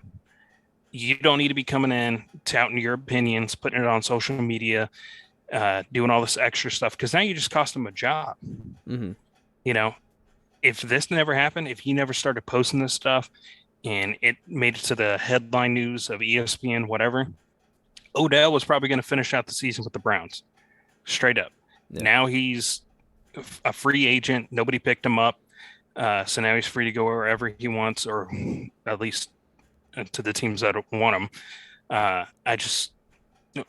You don't need to be coming in, touting your opinions, putting it on social media, doing all this extra stuff, because now you just cost him a job. Mm-hmm. If this never happened, if he never started posting this stuff and it made it to the headline news of ESPN, whatever, Odell was probably going to finish out the season with the Browns. Straight up. Yeah. Now he's a free agent. Nobody picked him up. So now he's free to go wherever he wants, or at least to the teams that want him.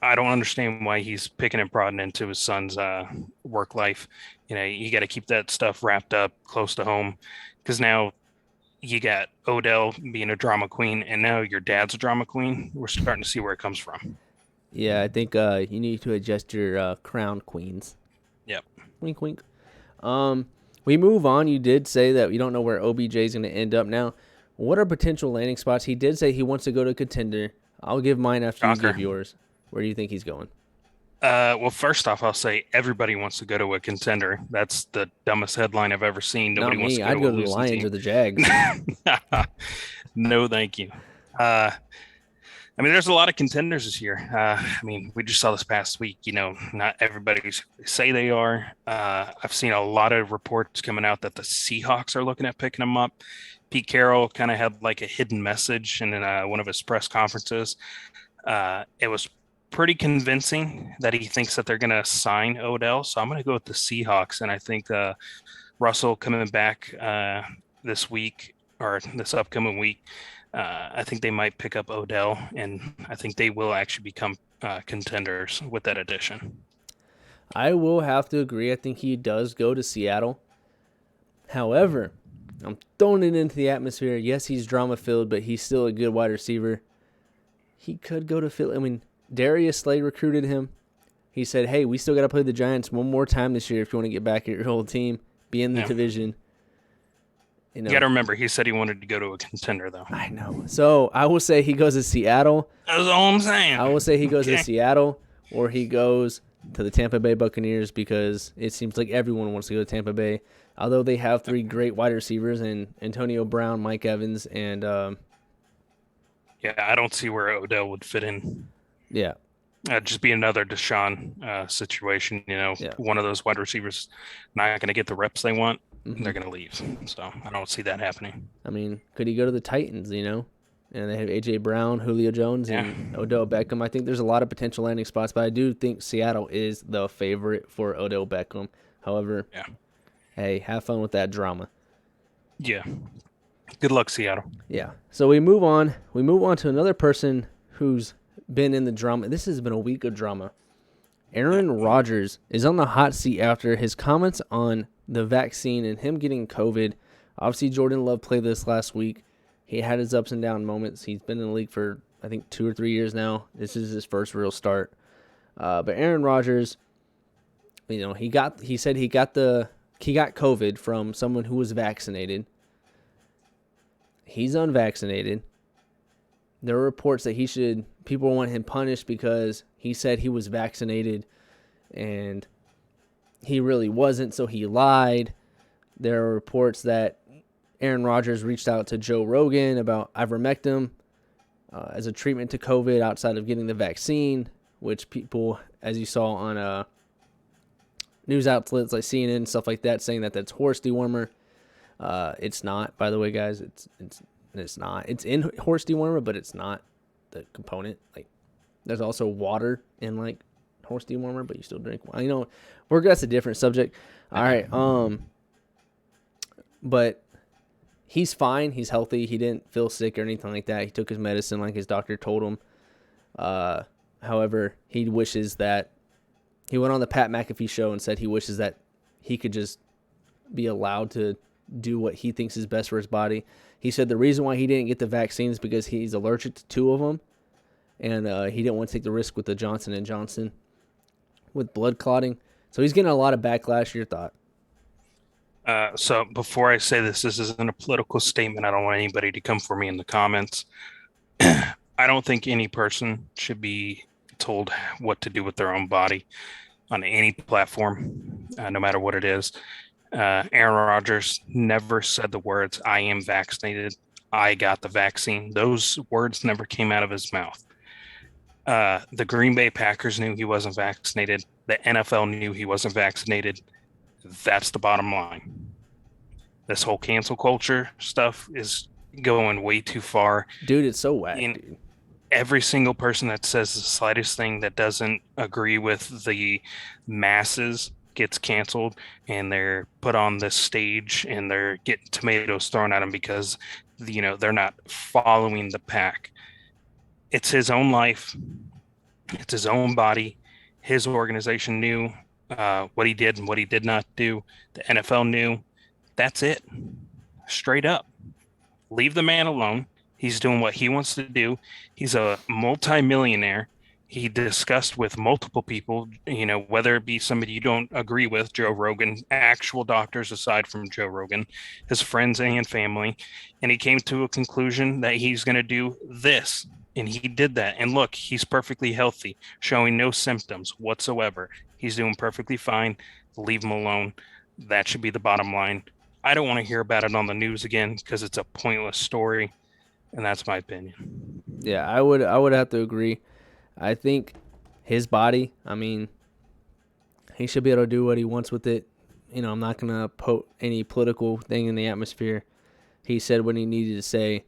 I don't understand why he's picking and prodding into his son's work life. You got to keep that stuff wrapped up close to home, because now you got Odell being a drama queen, and now your dad's a drama queen. We're starting to see where it comes from. Yeah, I think you need to adjust your crown, queens. Yep. Wink, wink. Um, we move on. You did say that you don't know where OBJ is going to end up now. What are potential landing spots? He did say he wants to go to contender. I'll give mine after you Shocker. give yours. Where do you think he's going? Well, first off, I'll say everybody wants to go to a contender. That's the dumbest headline I've ever seen. Not Nobody wants me. to go I'd to go a to the losing Lions team. or the Jags. No, thank you. I mean, there's a lot of contenders this year. I mean, we just saw this past week. Not everybody say they are. I've seen a lot of reports coming out that the Seahawks are looking at picking them up. Pete Carroll kind of had like a hidden message in one of his press conferences. It was pretty convincing that he thinks that they're going to sign Odell. So I'm going to go with the Seahawks, and I think Russell coming back this week or this upcoming week. I think they might pick up Odell, and I think they will actually become contenders with that addition. I will have to agree. I think he does go to Seattle. However, I'm throwing it into the atmosphere. Yes, he's drama filled, but he's still a good wide receiver. He could go to Philly. I mean, Darius Slay recruited him. He said, hey, we still got to play the Giants one more time this year if you want to get back at your old team, be in the division. You got to remember, he said he wanted to go to a contender, though. I know. So I will say he goes to Seattle. That's all I'm saying. I will say he goes to Seattle, or he goes to the Tampa Bay Buccaneers, because it seems like everyone wants to go to Tampa Bay. Although they have three great wide receivers in Antonio Brown, Mike Evans, and yeah, I don't see where Odell would fit in. Yeah. Just be another Deshaun situation. One of those wide receivers not going to get the reps they want. Mm-hmm. They're going to leave. So I don't see that happening. I mean, could he go to the Titans, And they have A.J. Brown, Julio Jones, and Odell Beckham. I think there's a lot of potential landing spots, but I do think Seattle is the favorite for Odell Beckham. However, hey, have fun with that drama. Yeah. Good luck, Seattle. Yeah. So we move on. We move on to another person who's been in the drama. This has been a week of drama. Aaron Rodgers is on the hot seat after his comments on the vaccine and him getting COVID. Obviously, Jordan Love played this last week. He had his ups and down moments. He's been in the league for, I think, 2 or 3 years now. This is his first real start. But Aaron Rodgers, he said he got COVID from someone who was vaccinated. He's unvaccinated. There are reports that people want him punished because he said he was vaccinated and he really wasn't, so he lied. There are reports that Aaron Rodgers reached out to Joe Rogan about ivermectin as a treatment to COVID outside of getting the vaccine, which people, as you saw on news outlets like CNN and stuff like that, saying that that's horse dewormer. It's not, by the way, guys. It's not. It's in horse dewormer, but it's not the component. Like, there's also water in like horse dewormer, but you still drink wine. That's a different subject. All right. But he's fine. He's healthy. He didn't feel sick or anything like that. He took his medicine like his doctor told him. However, he wishes that he went on the Pat McAfee show and said he wishes that he could just be allowed to do what he thinks is best for his body. He said the reason why he didn't get the vaccine is because he's allergic to 2 of them, and he didn't want to take the risk with the Johnson & Johnson with blood clotting. So he's getting a lot of backlash. Your thought? So before I say this isn't a political statement. I don't want anybody to come for me in the comments. I don't think any person should be told what to do with their own body on any platform, no matter what it is. Aaron Rodgers never said the words, I am vaccinated, I got the vaccine. Those words never came out of his mouth. The Green Bay Packers knew he wasn't vaccinated. The NFL knew he wasn't vaccinated. That's the bottom line. This whole cancel culture stuff is going way too far. Dude, it's so whack, dude. Every single person that says the slightest thing that doesn't agree with the masses gets canceled, and they're put on this stage and they're getting tomatoes thrown at them because they're not following the pack. It's his own life. It's his own body. His organization knew what he did and what he did not do. The NFL knew. That's it. Straight up. Leave the man alone. He's doing what he wants to do. He's a multimillionaire. He discussed with multiple people, whether it be somebody you don't agree with, Joe Rogan, actual doctors aside from Joe Rogan, his friends and family, and he came to a conclusion that he's going to do this. And he did that. And look, he's perfectly healthy, showing no symptoms whatsoever. He's doing perfectly fine. Leave him alone. That should be the bottom line. I don't want to hear about it on the news again because it's a pointless story, and that's my opinion. Yeah, I would have to agree. I think his body, I mean, he should be able to do what he wants with it. I'm not going to put any political thing in the atmosphere. He said what he needed to say,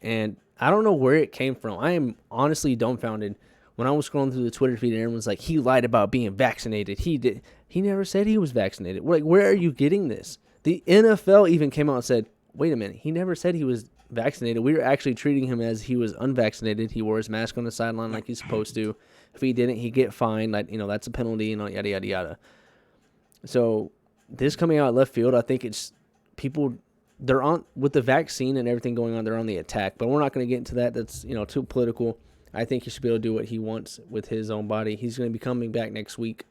and I don't know where it came from. I am honestly dumbfounded. When I was scrolling through the Twitter feed and everyone's like, he lied about being vaccinated. He never said he was vaccinated. Like, where are you getting this? The NFL even came out and said, wait a minute, he never said he was vaccinated. We were actually treating him as he was unvaccinated. He wore his mask on the sideline like he's supposed to. If he didn't, he'd get fined. Like, that's a penalty, yada, yada, yada. So this coming out of left field, I think it's people, they're on, with the vaccine and everything going on, they're on the attack. But we're not going to get into that. That's, too political. I think he should be able to do what he wants with his own body. He's going to be coming back next week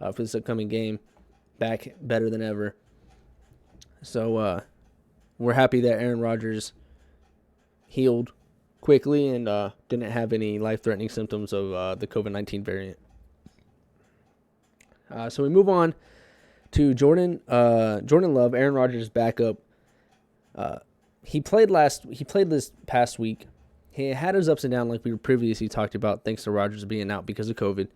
for this upcoming game, back better than ever. So we're happy that Aaron Rodgers healed quickly and didn't have any life-threatening symptoms of the COVID-19 variant. So we move on to Jordan Love, Aaron Rodgers' backup. He played this past week. He had his ups and downs like we previously talked about, thanks to Rodgers being out because of COVID.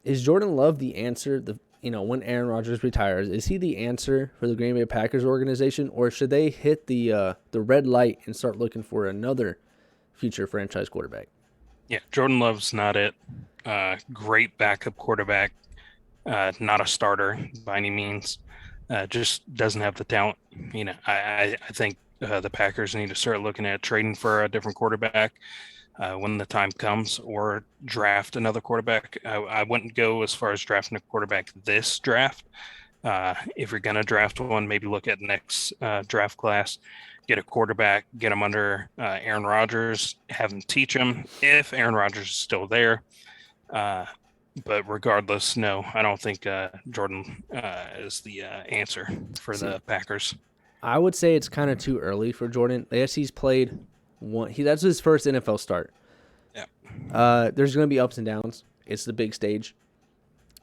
Is Jordan Love the answer? When Aaron Rodgers retires, is he the answer for the Green Bay Packers organization, or should they hit the red light and start looking for another future franchise quarterback? Yeah, Jordan Love's not it. Great backup quarterback, not a starter by any means. Just doesn't have the talent. I think the Packers need to start looking at trading for a different quarterback when the time comes, or draft another quarterback. I wouldn't go as far as drafting a quarterback this draft. If you're going to draft one, maybe look at next draft class, get a quarterback, get him under Aaron Rodgers, have him teach him if Aaron Rodgers is still there. But regardless, no, I don't think Jordan is the answer for the Packers. I would say it's kind of too early for Jordan. Yes, he's played one. That's his first NFL start. Yeah. There's going to be ups and downs. It's the big stage.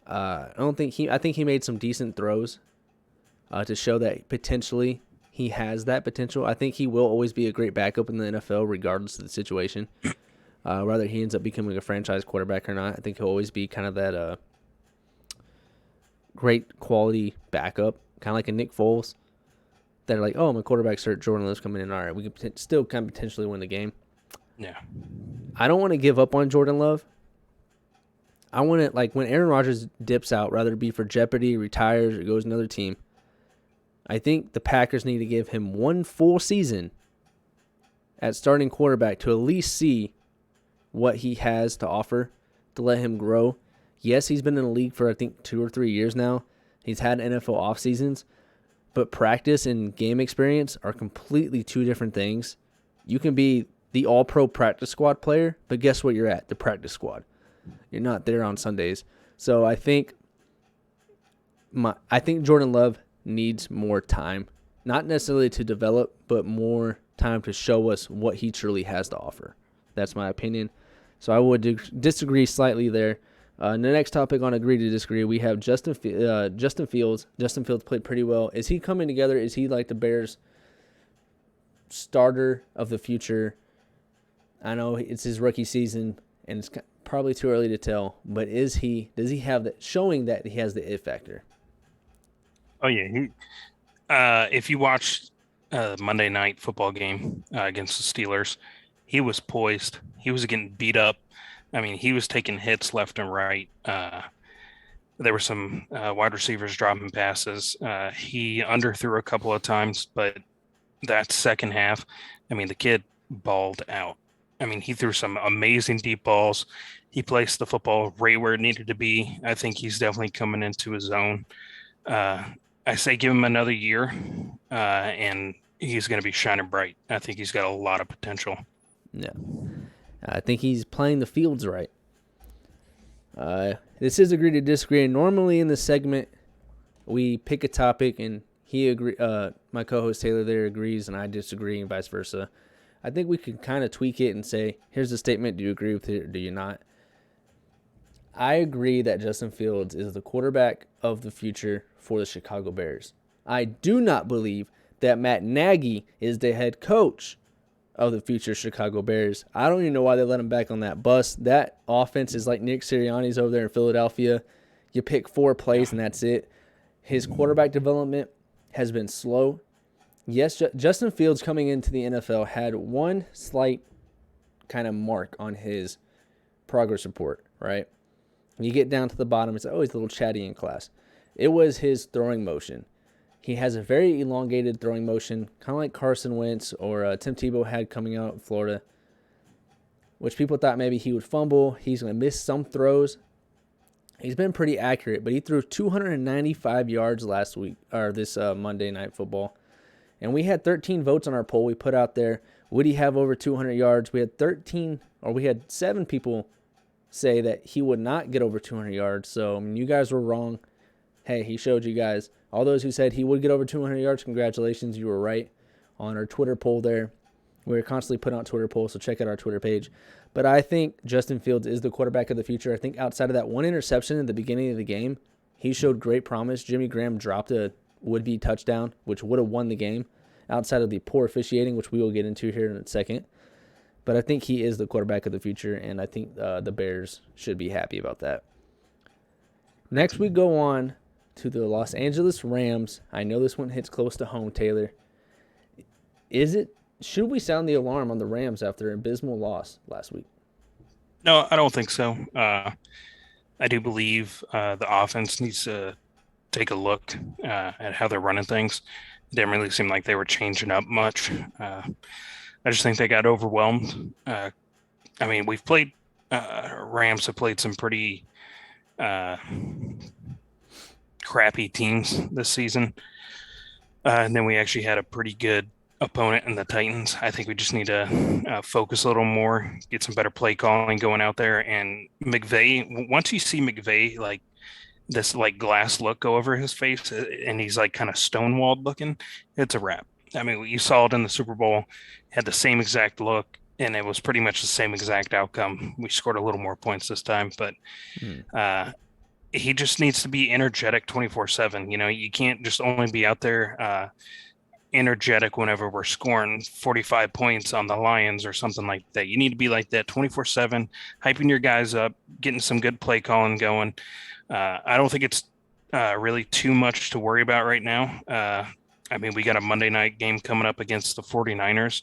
I think he made some decent throws to show that potentially he has that potential. I think he will always be a great backup in the NFL regardless of the situation. Whether he ends up becoming a franchise quarterback or not, I think he'll always be kind of that great quality backup, kind of like a Nick Foles. That are like, oh, my quarterback's hurt, Jordan Love's coming in. All right, we could still kind of potentially win the game. Yeah. I don't want to give up on Jordan Love. I want to, like, when Aaron Rodgers dips out, rather it be for Jeopardy, retires, or goes to another team, I think the Packers need to give him one full season at starting quarterback to at least see what he has to offer, to let him grow. Yes, he's been in the league for, I think, 2 or 3 years now. He's had NFL off seasons. But practice and game experience are completely two different things. You can be the all-pro practice squad player, but guess what you're at? The practice squad. You're not there on Sundays. So I think Jordan Love needs more time. Not necessarily to develop, but more time to show us what he truly has to offer. That's my opinion. So I would disagree slightly there. The next topic on Agree to Disagree, we have Justin Fields. Justin Fields played pretty well. Is he coming together? Is he like the Bears' starter of the future? I know it's his rookie season, and it's probably too early to tell. But does he have that, showing that he has the it factor? Oh yeah. If you watched the Monday night football game against the Steelers, he was poised. He was getting beat up. I mean, he was taking hits left and right. There were some wide receivers dropping passes. He underthrew a couple of times, but that second half, I mean, the kid balled out. I mean, he threw some amazing deep balls. He placed the football right where it needed to be. I think he's definitely coming into his own. Uh, I say give him another year, and he's going to be shining bright. I think he's got a lot of potential. Yeah. I think he's playing the fields right. This is agree to disagree. Normally in this segment, we pick a topic and he agree. My co-host Taylor there agrees and I disagree, and vice versa. I think we can kind of tweak it and say, here's a statement. Do you agree with it or do you not? I agree that Justin Fields is the quarterback of the future for the Chicago Bears. I do not believe that Matt Nagy is the head coach of the future Chicago Bears. I don't even know why they let him back on that bus. That offense is like Nick Sirianni's over there in Philadelphia. You pick 4 plays and that's it. His quarterback development has been slow. Yes, Justin Fields coming into the NFL had one slight kind of mark on his progress report, right? When you get down to the bottom, it's always a little chatty in class. It was his throwing motion. He has a very elongated throwing motion, kind of like Carson Wentz or Tim Tebow had coming out in Florida, which people thought maybe he would fumble. He's going to miss some throws. He's been pretty accurate, but he threw 295 yards last week, or this Monday Night Football. And we had 13 votes on our poll we put out there. Would he have over 200 yards? We had 7 people say that he would not get over 200 yards. So, I mean, you guys were wrong. Hey, he showed you guys. All those who said he would get over 200 yards, congratulations, you were right on our Twitter poll there. We're constantly putting out Twitter polls, so check out our Twitter page. But I think Justin Fields is the quarterback of the future. I think outside of that one interception at the beginning of the game, he showed great promise. Jimmy Graham dropped a would-be touchdown, which would have won the game, outside of the poor officiating, which we will get into here in a second. But I think he is the quarterback of the future, and I think the Bears should be happy about that. Next, we go on to the Los Angeles Rams. I know this one hits close to home, Taylor. Should we sound the alarm on the Rams after an abysmal loss last week? No, I don't think so. I do believe the offense needs to take a look at how they're running things. It didn't really seem like they were changing up much. I just think they got overwhelmed. I mean, Rams have played some pretty crappy teams this season. And then we actually had a pretty good opponent in the Titans. I think we just need to focus a little more, get some better play calling going out there. And McVay, once you see McVay, like this like glass look go over his face and he's like kind of stonewalled looking, it's a wrap. I mean, you saw it in the Super Bowl, had the same exact look, and it was pretty much the same exact outcome. We scored a little more points this time, but he just needs to be energetic 24/7. You know, you can't just only be out there energetic whenever we're scoring 45 points on the Lions or something like that. You need to be like that 24/7, hyping your guys up, getting some good play calling going. I don't think it's really too much to worry about right now. I mean, we got a Monday night game coming up against the 49ers.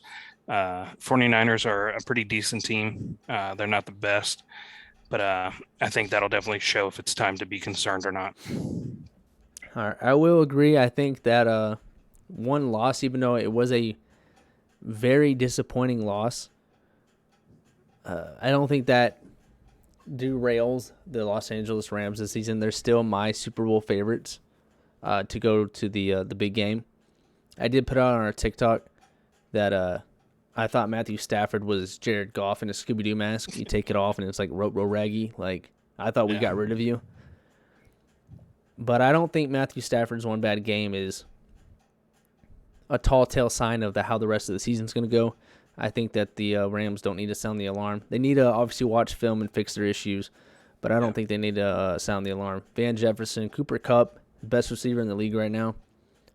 49ers are a pretty decent team. They're not the best, but I think that'll definitely show if it's time to be concerned or not. All right, I will agree. I think that one loss, even though it was a very disappointing loss, I don't think that derails the Los Angeles Rams this season. They're still my Super Bowl favorites to go to the big game. I did put out on our TikTok that I thought Matthew Stafford was Jared Goff in a Scooby-Doo mask. You take it off and it's like Raggy. Like, I thought we got rid of you. But I don't think Matthew Stafford's one bad game is a tall tale sign of how the rest of the season's going to go. I think that the Rams don't need to sound the alarm. They need to obviously watch film and fix their issues, but I don't think they need to sound the alarm. Van Jefferson, Cooper Kupp, best receiver in the league right now.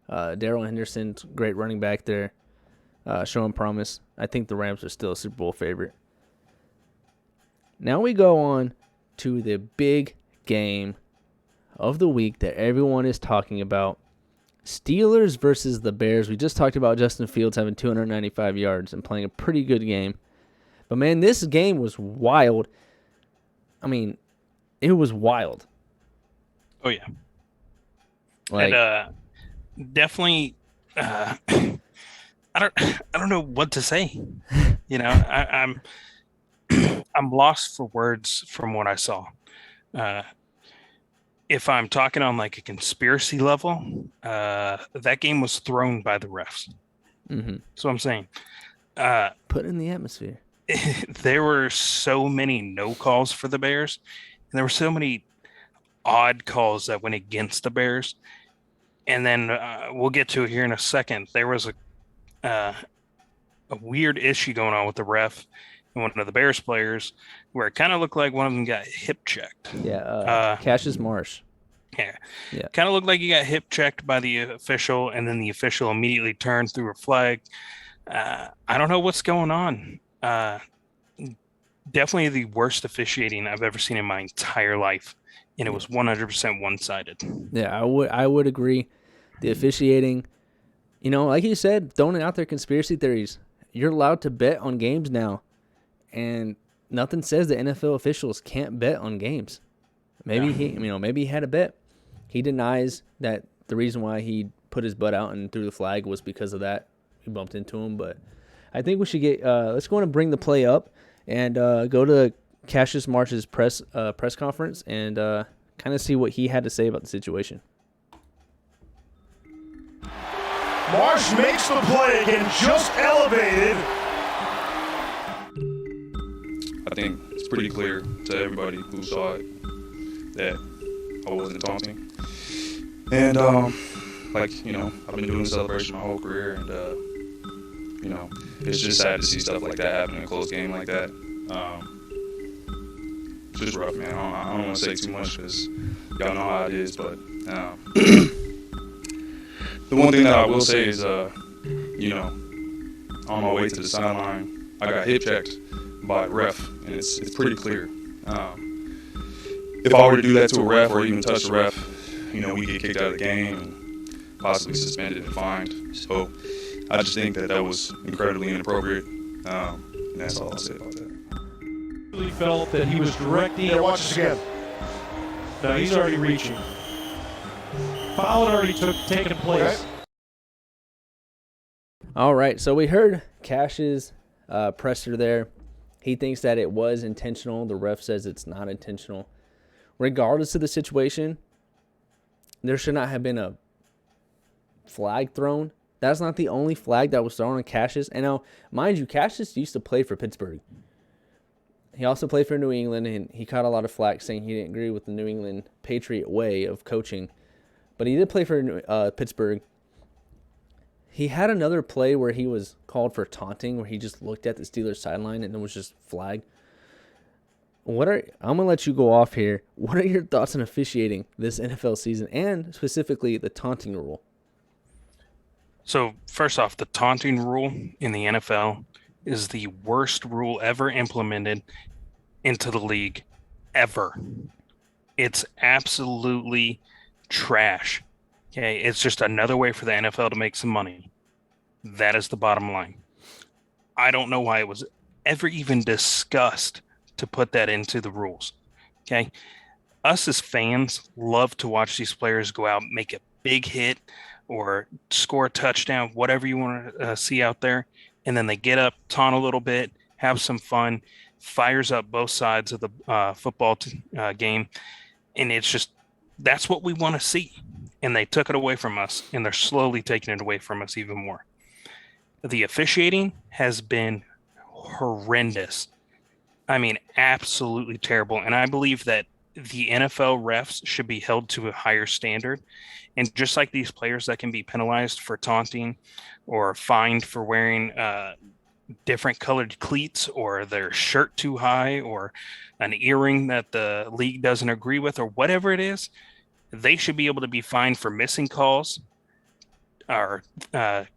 Darrell Henderson's great running back there, showing promise. I think the Rams are still a Super Bowl favorite. Now we go on to the big game of the week that everyone is talking about. Steelers versus the Bears. We just talked about Justin Fields having 295 yards and playing a pretty good game. But, man, this game was wild. I mean, it was wild. Oh, yeah. Like, and definitely, I don't know what to say. You know, I'm lost for words from what I saw. If I'm talking on like a conspiracy level, that game was thrown by the refs. Mm-hmm. That's what I'm saying. Put in the atmosphere. There were so many no calls for the Bears, and there were so many odd calls that went against the Bears. And then we'll get to it here in a second. There was a weird issue going on with the ref and one of the Bears players, where it kind of looked like one of them got hip checked. Yeah, Cassius Marsh. Yeah. Yeah. Kind of looked like he got hip checked by the official, and then the official immediately turned through a flag. I don't know what's going on. Definitely the worst officiating I've ever seen in my entire life, and it was 100% one-sided. Yeah, I would agree. The officiating, like you said, throwing out their conspiracy theories. You're allowed to bet on games now, and nothing says that NFL officials can't bet on games. Maybe maybe he had a bet. He denies that the reason why he put his butt out and threw the flag was because of that. He bumped into him, but I think we should get. Let's go and bring the play up and go to Cassius Marsh's press conference and kind of see what he had to say about the situation. Marsh makes the play again, just elevated. I think it's pretty clear to everybody who saw it that I wasn't taunting. And, I've been doing celebration my whole career, and, it's just sad to see stuff like that happen in a close game like that. It's just rough, man. I don't want to say too much because y'all know how it is, but the one thing that I will say is, on my way to the sideline, I got hip checked by a ref, and it's pretty clear. If I were to do that to a ref or even touch a ref, we get kicked out of the game and possibly suspended and fined. So I just think that was incredibly inappropriate, and that's all I'll say about that. Really felt that he was directing. Yeah, watch this again. Now he's already reaching. Foul had already taken place. Okay. All right, so we heard Cash's presser there. He thinks that it was intentional. The ref says it's not intentional. Regardless of the situation, there should not have been a flag thrown. That's not the only flag that was thrown on Cassius. And now, mind you, Cassius used to play for Pittsburgh. He also played for New England, and he caught a lot of flack saying he didn't agree with the New England Patriot way of coaching. But he did play for Pittsburgh. He had another play where he was called for taunting, where he just looked at the Steelers sideline and it was just flagged. I'm going to let you go off here. What are your thoughts on officiating this NFL season and specifically the taunting rule? So first off, the taunting rule in the NFL is the worst rule ever implemented into the league ever. It's absolutely trash. Okay, it's just another way for the NFL to make some money. That is the bottom line. I don't know why it was ever even discussed to put that into the rules. Okay, us as fans love to watch these players go out, make a big hit or score a touchdown, whatever you want to see out there, and then they get up, taunt a little bit, have some fun, fires up both sides of the football game, and it's just that's what we want to see. And they took it away from us, and they're slowly taking it away from us even more. The officiating has been horrendous. I mean, absolutely terrible. And I believe that the NFL refs should be held to a higher standard. And just like these players that can be penalized for taunting or fined for wearing different colored cleats or their shirt too high or an earring that the league doesn't agree with or whatever it is, they should be able to be fined for missing calls or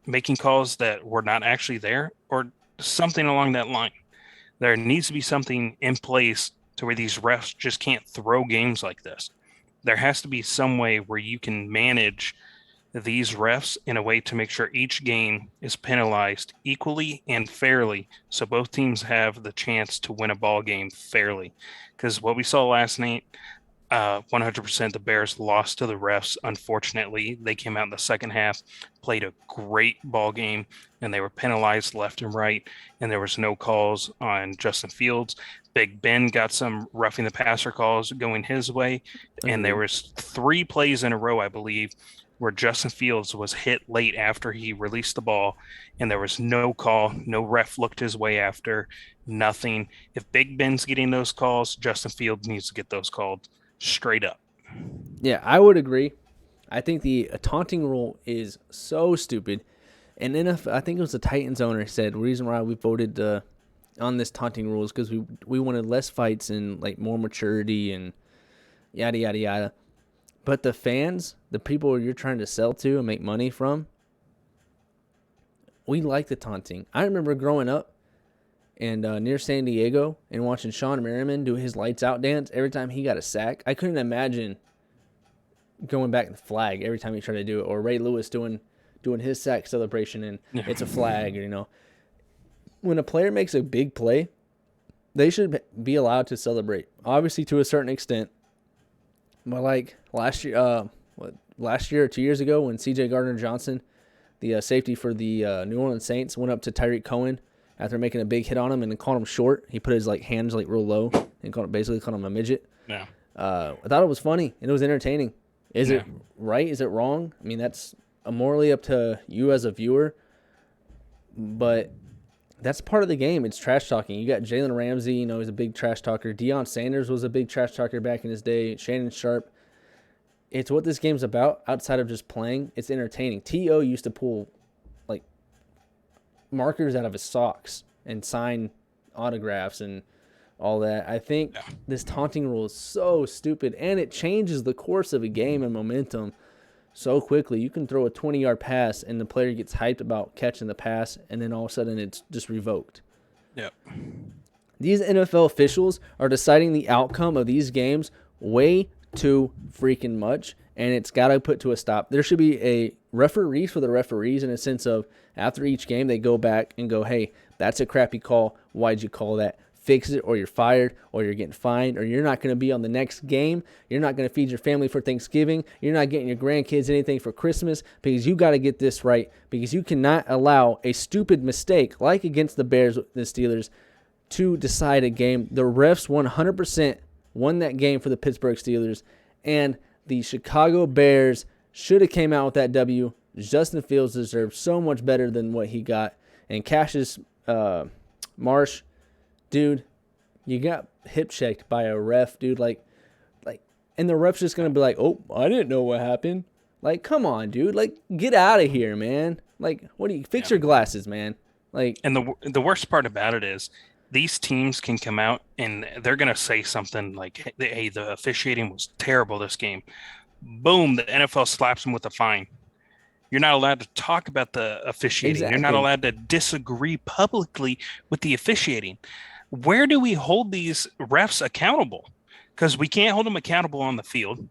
making calls that were not actually there or something along that line. There needs to be something in place to where these refs just can't throw games like this. There has to be some way where you can manage these refs in a way to make sure each game is penalized equally and fairly so both teams have the chance to win a ball game fairly. Because what we saw last night, 100% the Bears lost to the refs. Unfortunately, they came out in the second half, played a great ball game, and they were penalized left and right, and there was no calls on Justin Fields. Big Ben got some roughing the passer calls going his way, and there Agreed. was 3 plays in a row, I believe, where Justin Fields was hit late after he released the ball, and there was no call, no ref looked his way after, nothing. If Big Ben's getting those calls, Justin Fields needs to get those called straight up. Yeah, I would agree. I think the taunting rule is so stupid. And then I think it was the Titans owner said the reason why we voted on this taunting rule is because we wanted less fights and like more maturity and yada yada yada. But the fans, the people you're trying to sell to and make money from, we like the taunting. I remember growing up and near San Diego and watching Sean Merriman do his lights out dance every time he got a sack. I couldn't imagine going back to the flag every time he tried to do it, or Ray Lewis doing his sack celebration and it's a flag. When a player makes a big play, they should be allowed to celebrate, obviously to a certain extent. But like last year or 2 years ago when C.J. Gardner-Johnson, the safety for the New Orleans Saints, went up to Tyreek Cohen after making a big hit on him and called him short. He put his hands real low and basically called him a midget. Yeah. I thought it was funny and it was entertaining. Is it right? Is it wrong? I mean, that's morally up to you as a viewer, but that's part of the game. It's trash talking. You got Jalen Ramsey, he's a big trash talker. Deion Sanders was a big trash talker back in his day. Shannon Sharp. It's what this game's about outside of just playing. It's entertaining. T.O. used to pull markers out of his socks and sign autographs and all that. I think this taunting rule is so stupid, and it changes the course of a game and momentum so quickly. You can throw a 20-yard pass, and the player gets hyped about catching the pass, and then all of a sudden it's just revoked. Yep. These NFL officials are deciding the outcome of these games way too freaking much, and it's got to put to a stop. There should be a referee for the referees in a sense of after each game they go back and go, hey, that's a crappy call. Why'd you call that? Fix it, or you're fired, or you're getting fined, or you're not going to be on the next game. You're not going to feed your family for Thanksgiving. You're not getting your grandkids anything for Christmas because you got to get this right, because you cannot allow a stupid mistake like against the Bears, the Steelers, to decide a game. The refs 100% won that game for the Pittsburgh Steelers, and the Chicago Bears should have came out with that W. Justin Fields deserved so much better than what he got. And Cassius Marsh, dude, you got hip checked by a ref, dude. And the ref's just gonna be like, "Oh, I didn't know what happened." Come on, dude. Get out of here, man. What do you fix your glasses, man? And the worst part about it is these teams can come out and they're gonna say something like, "Hey, the officiating was terrible this game." Boom, the NFL slaps them with a fine. You're not allowed to talk about the officiating. Exactly. You're not allowed to disagree publicly with the officiating. Where do we hold these refs accountable? Because we can't hold them accountable on the field.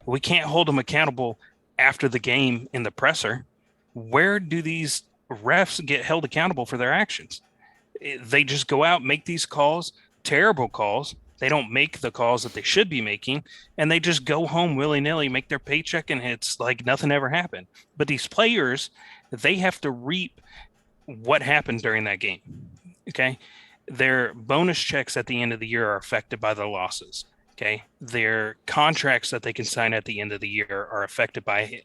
We can't hold them accountable after the game in the presser. Where do these refs get held accountable for their actions? They just go out, make these calls, terrible calls. They don't make the calls that they should be making, and they just go home willy-nilly, make their paycheck, and it's like nothing ever happened. But these players, they have to reap what happened during that game, okay? Their bonus checks at the end of the year are affected by their losses, okay? Their contracts that they can sign at the end of the year are affected by,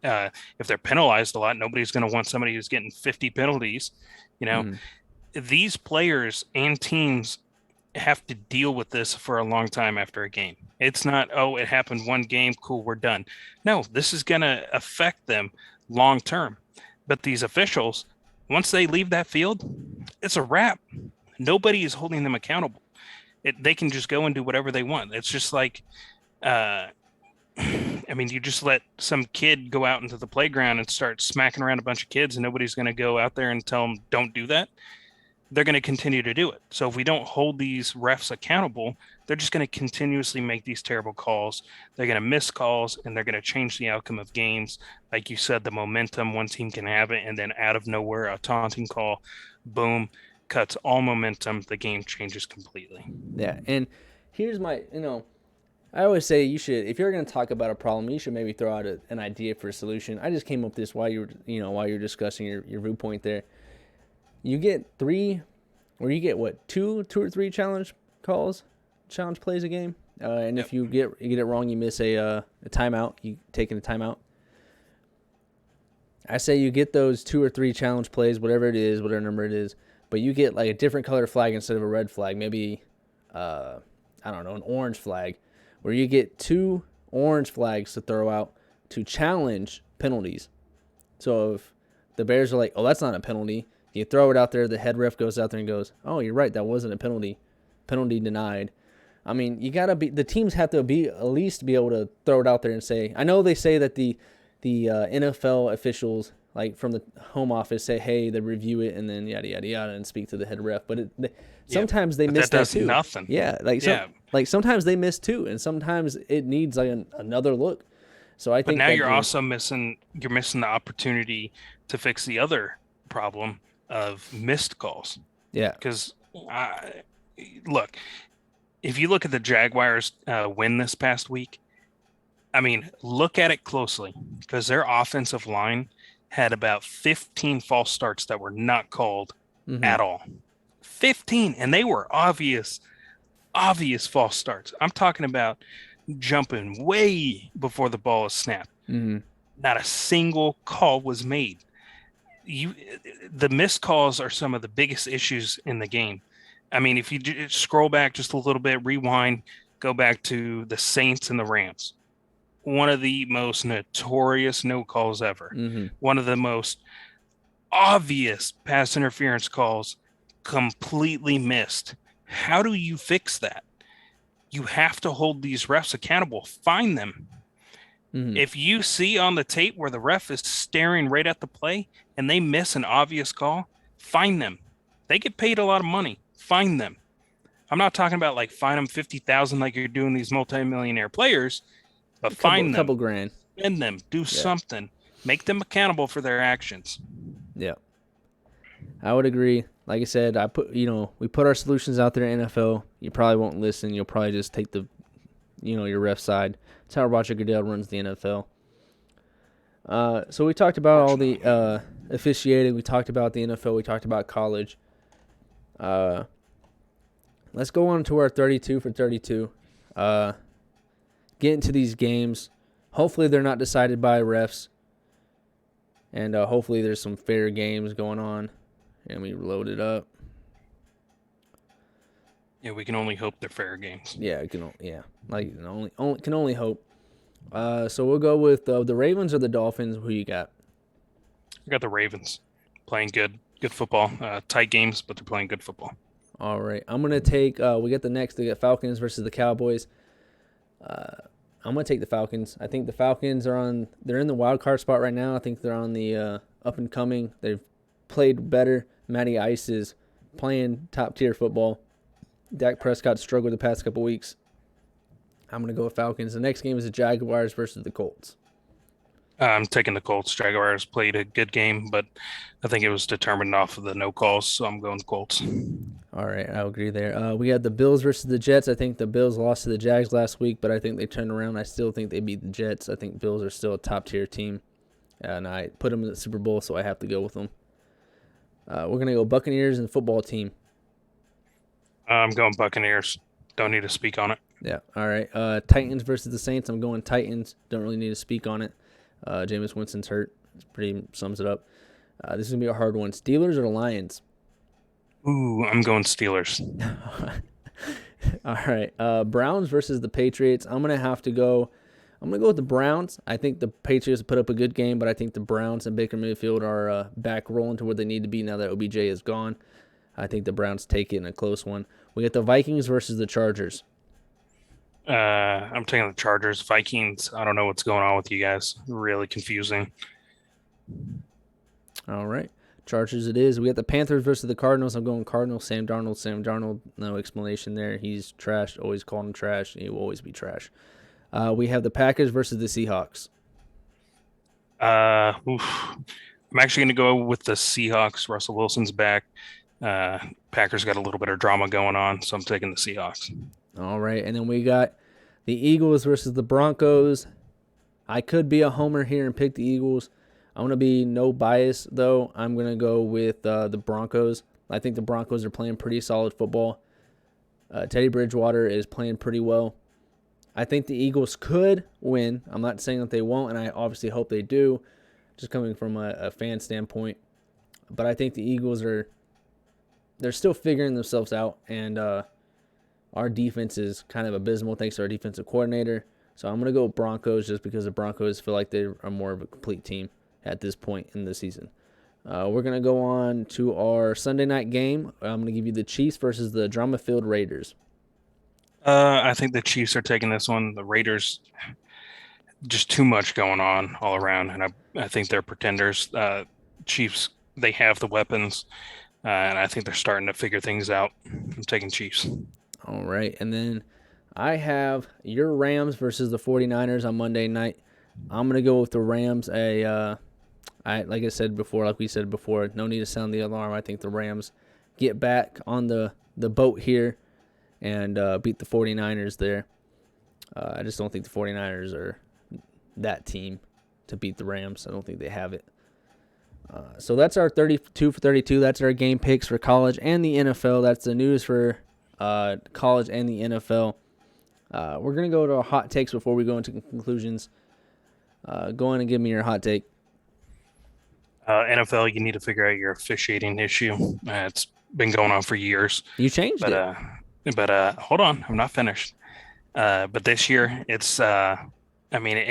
if they're penalized a lot, nobody's going to want somebody who's getting 50 penalties, These players and teams have to deal with this for a long time after a game. It's not, oh, it happened one game, cool, we're done. No, this is going to affect them long term. But these officials, once they leave that field, it's a wrap. Nobody is holding them accountable. They can just go and do whatever they want. It's just like, you just let some kid go out into the playground and start smacking around a bunch of kids, and nobody's going to go out there and tell them, don't do that. They're going to continue to do it. So if we don't hold these refs accountable, they're just going to continuously make these terrible calls. They're going to miss calls, and they're going to change the outcome of games. Like you said, the momentum, one team can have it, and then out of nowhere, a taunting call, boom, cuts all momentum. The game changes completely. Yeah, and here's my, I always say you should, if you're going to talk about a problem, you should maybe throw out an idea for a solution. I just came up with this while you were discussing your viewpoint there. You get two or three challenge plays a game, and if you get it wrong, you miss a timeout. You taking a timeout. I say you get those 2 or 3 challenge plays, whatever number it is, but you get like a different color flag instead of a red flag. Maybe I don't know, an orange flag, where you get 2 orange flags to throw out to challenge penalties. So if the Bears are like, oh, that's not a penalty, you throw it out there, the head ref goes out there and goes, oh, you're right, that wasn't a penalty. Penalty denied. I mean, the teams have to at least be able to throw it out there and say, I know they say that the NFL officials, like from the home office, say, hey, they review it and then yada, yada, yada, and speak to the head ref. But sometimes they miss that too. Nothing. Yeah, sometimes they miss too, and sometimes it needs like another look. So I think. But now you're also missing the opportunity to fix the other problem of missed calls. Yeah. Because look, if you look at the Jaguars' win this past week, I mean, look at it closely, because their offensive line had about 15 false starts that were not called at all. 15, and they were obvious false starts. I'm talking about jumping way before the ball is snapped. Not a single call was made. The missed calls are some of the biggest issues in the game. I mean, if you scroll back just a little bit, rewind, go back to the Saints and the Rams. One of the most notorious no calls ever. One of the most obvious pass interference calls, completely missed. How do you fix that? You have to hold these refs accountable. Fine them. If you see on the tape where the ref is staring right at the play and they miss an obvious call, fine them. They get paid a lot of money. Fine them. I'm not talking about like fine them $50,000 like you're doing these multimillionaire players. But find them, couple grand, spend them, do something, make them accountable for their actions. Yeah, I would agree. Like I said, we put our solutions out there in NFL. You probably won't listen. You'll probably just take your ref side. That's how Roger Goodell runs the NFL. So we talked about all the officiating. We talked about the NFL. We talked about college. Let's go on to our 32 for 32. Get into these games. Hopefully they're not decided by refs. And hopefully there's some fair games going on. And we load it up. Yeah, we can only hope they're fair games. Yeah, can only hope. So we'll go with the Ravens or the Dolphins. Who you got? I got the Ravens playing good football. Tight games, but they're playing good football. All right, I'm gonna take. We got the Falcons versus the Cowboys. I'm going to take the Falcons. I think the Falcons they're in the wild card spot right now. I think they're on the up and coming. They've played better. Matty Ice is playing top tier football. Dak Prescott struggled the past couple weeks. I'm going to go with Falcons. The next game is the Jaguars versus the Colts. I'm taking the Colts. Jaguars played a good game, but I think it was determined off of the no calls, so I'm going Colts. All right, I agree there. We had the Bills versus the Jets. I think the Bills lost to the Jags last week, but I think they turned around. I still think they beat the Jets. I think Bills are still a top-tier team, and I put them in the Super Bowl, so I have to go with them. We're going to go Buccaneers and football team. I'm going Buccaneers. Don't need to speak on it. Yeah, all right. Titans versus the Saints. I'm going Titans. Don't really need to speak on it. Jameis Winston's hurt. Pretty sums it up. This is going to be a hard one. Steelers or the Lions? Ooh, I'm going Steelers. All right. Browns versus the Patriots. I'm going to go with the Browns. I think the Patriots put up a good game, but I think the Browns and Baker Mayfield are back rolling to where they need to be now that OBJ is gone. I think the Browns take it in a close one. We got the Vikings versus the Chargers. I'm taking the Chargers. Vikings, I don't know what's going on with you guys. Really confusing. All right. Chargers it is. We got the Panthers versus the Cardinals. I'm going Cardinals. Sam Darnold, no explanation there. He's trash. Always call him trash. He will always be trash. We have the Packers versus the Seahawks. I'm actually going to go with the Seahawks. Russell Wilson's back. Packers got a little bit of drama going on, so I'm taking the Seahawks. All right, and then we got The Eagles versus the Broncos. I could be a homer here and pick the Eagles. I'm going to be no bias, though. I'm going to go with the Broncos. I think the Broncos are playing pretty solid football. Teddy Bridgewater is playing pretty well. I think the Eagles could win. I'm not saying that they won't, and I obviously hope they do, just coming from a fan standpoint. But I think the Eagles they're still figuring themselves out, and our defense is kind of abysmal thanks to our defensive coordinator. So I'm going to go Broncos just because the Broncos feel like they are more of a complete team at this point in the season. We're going to go on to our Sunday night game. I'm going to give you the Chiefs versus the drama-filled Raiders. I think the Chiefs are taking this one. The Raiders, just too much going on all around, and I think they're pretenders. Chiefs, they have the weapons, and I think they're starting to figure things out. I'm taking Chiefs. All right, and then I have your Rams versus the 49ers on Monday night. I'm going to go with the Rams. Like we said before, no need to sound the alarm. I think the Rams get back on the boat here and beat the 49ers there. I just don't think the 49ers are that team to beat the Rams. I don't think they have it. So that's our 32 for 32. That's our game picks for college and the NFL. That's the news for college and the NFL. We're going to go to our hot takes before we go into conclusions. Go on and give me your hot take. NFL, you need to figure out your officiating issue. It's been going on for years. You changed it. But hold on, I'm not finished. But this year, it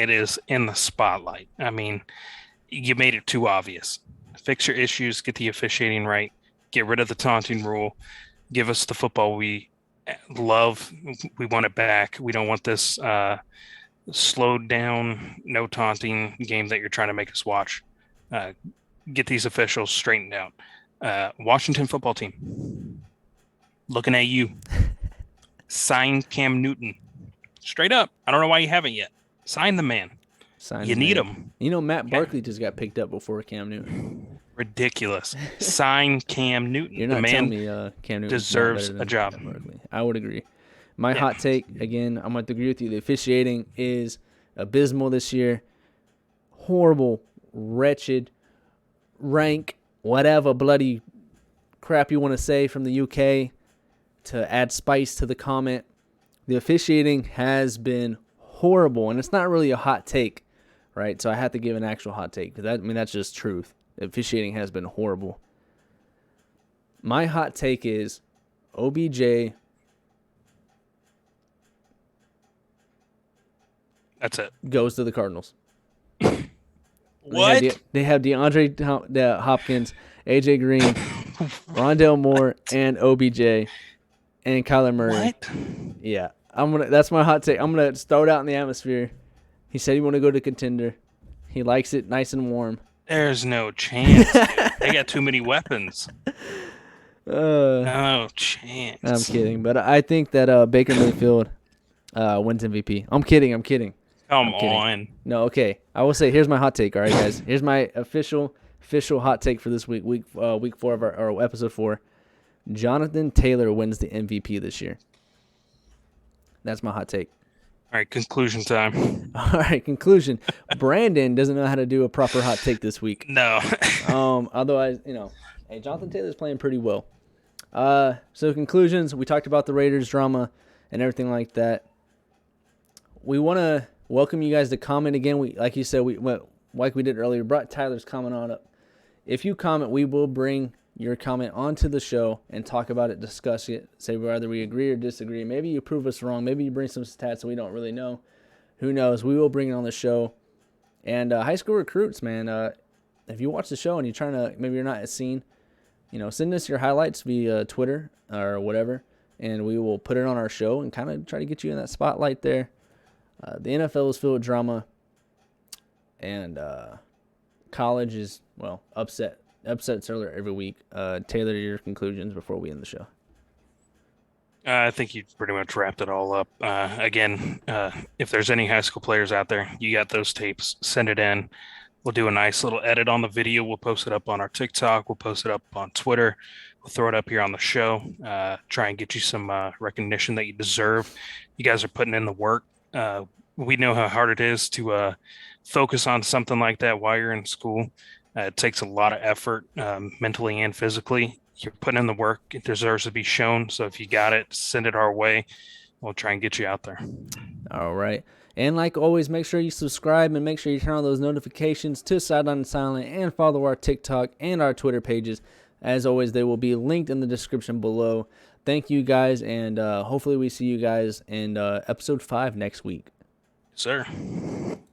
is in the spotlight. I mean, you made it too obvious. Fix your issues, get the officiating right, get rid of the taunting rule, give us the football we love. We want it back. We don't want this slowed down, no taunting game that you're trying to make us watch. Get these officials straightened out. Washington football team, looking at you. Sign Cam Newton. Straight up. I don't know why you haven't yet. Sign the man. You need him. You know, Matt Barkley just got picked up before Cam Newton. Ridiculous. Sign Cam Newton. You're not telling me Cam Newton deserves a job. I would agree. My hot take, again, I'm going to agree with you. The officiating is abysmal this year. Horrible, wretched, rank, whatever bloody crap you want to say from the UK to add spice to the comment. The officiating has been horrible, and it's not really a hot take, right? So I have to give an actual hot take because that's just truth. The officiating has been horrible. My hot take is OBJ. That's it. Goes to the Cardinals. What? They have DeAndre Hopkins, AJ Green, Rondale Moore, and OBJ, and Kyler Murray. What? Yeah, that's my hot take. I'm gonna throw it out in the atmosphere. He said he want to go to contender. He likes it nice and warm. There's no chance. Dude. They got too many weapons. No chance. I'm kidding, but I think that Baker Mayfield wins MVP. I'm kidding. Come on. No, okay. I will say, here's my hot take. All right, guys. Here's my official hot take for this week. Week 4 of our episode 4. Jonathan Taylor wins the MVP this year. That's my hot take. All right, conclusion time. All right, conclusion. Brandon doesn't know how to do a proper hot take this week. No. Otherwise, hey, Jonathan Taylor's playing pretty well. So conclusions. We talked about the Raiders drama and everything like that. We want to welcome you guys to comment again. Like you said, we went like we did earlier. Brought Tyler's comment on up. If you comment, we will bring your comment onto the show and talk about it, discuss it, say whether we agree or disagree. Maybe you prove us wrong. Maybe you bring some stats that we don't really know. Who knows? We will bring it on the show. And high school recruits, man. If you watch the show and you're trying to, maybe you're not as seen, send us your highlights via Twitter or whatever, and we will put it on our show and kind of try to get you in that spotlight there. The NFL is filled with drama, and college is, upsets earlier every week. Taylor, your conclusions before we end the show. I think you pretty much wrapped it all up. Again, if there's any high school players out there, you got those tapes, send it in. We'll do a nice little edit on the video. We'll post it up on our TikTok. We'll post it up on Twitter. We'll throw it up here on the show. Try and get you some recognition that you deserve. You guys are putting in the work. We know how hard it is to focus on something like that while you're in school. It takes a lot of effort, mentally and physically. You're putting in the work. It deserves to be shown. So if you got it, send it our way. We'll try and get you out there. All right. And like always, make sure you subscribe and make sure you turn on those notifications to Sideline2Sideline and follow our TikTok and our Twitter pages. As always, they will be linked in the description below. Thank you guys, and hopefully we see you guys in episode 5 next week. Sir.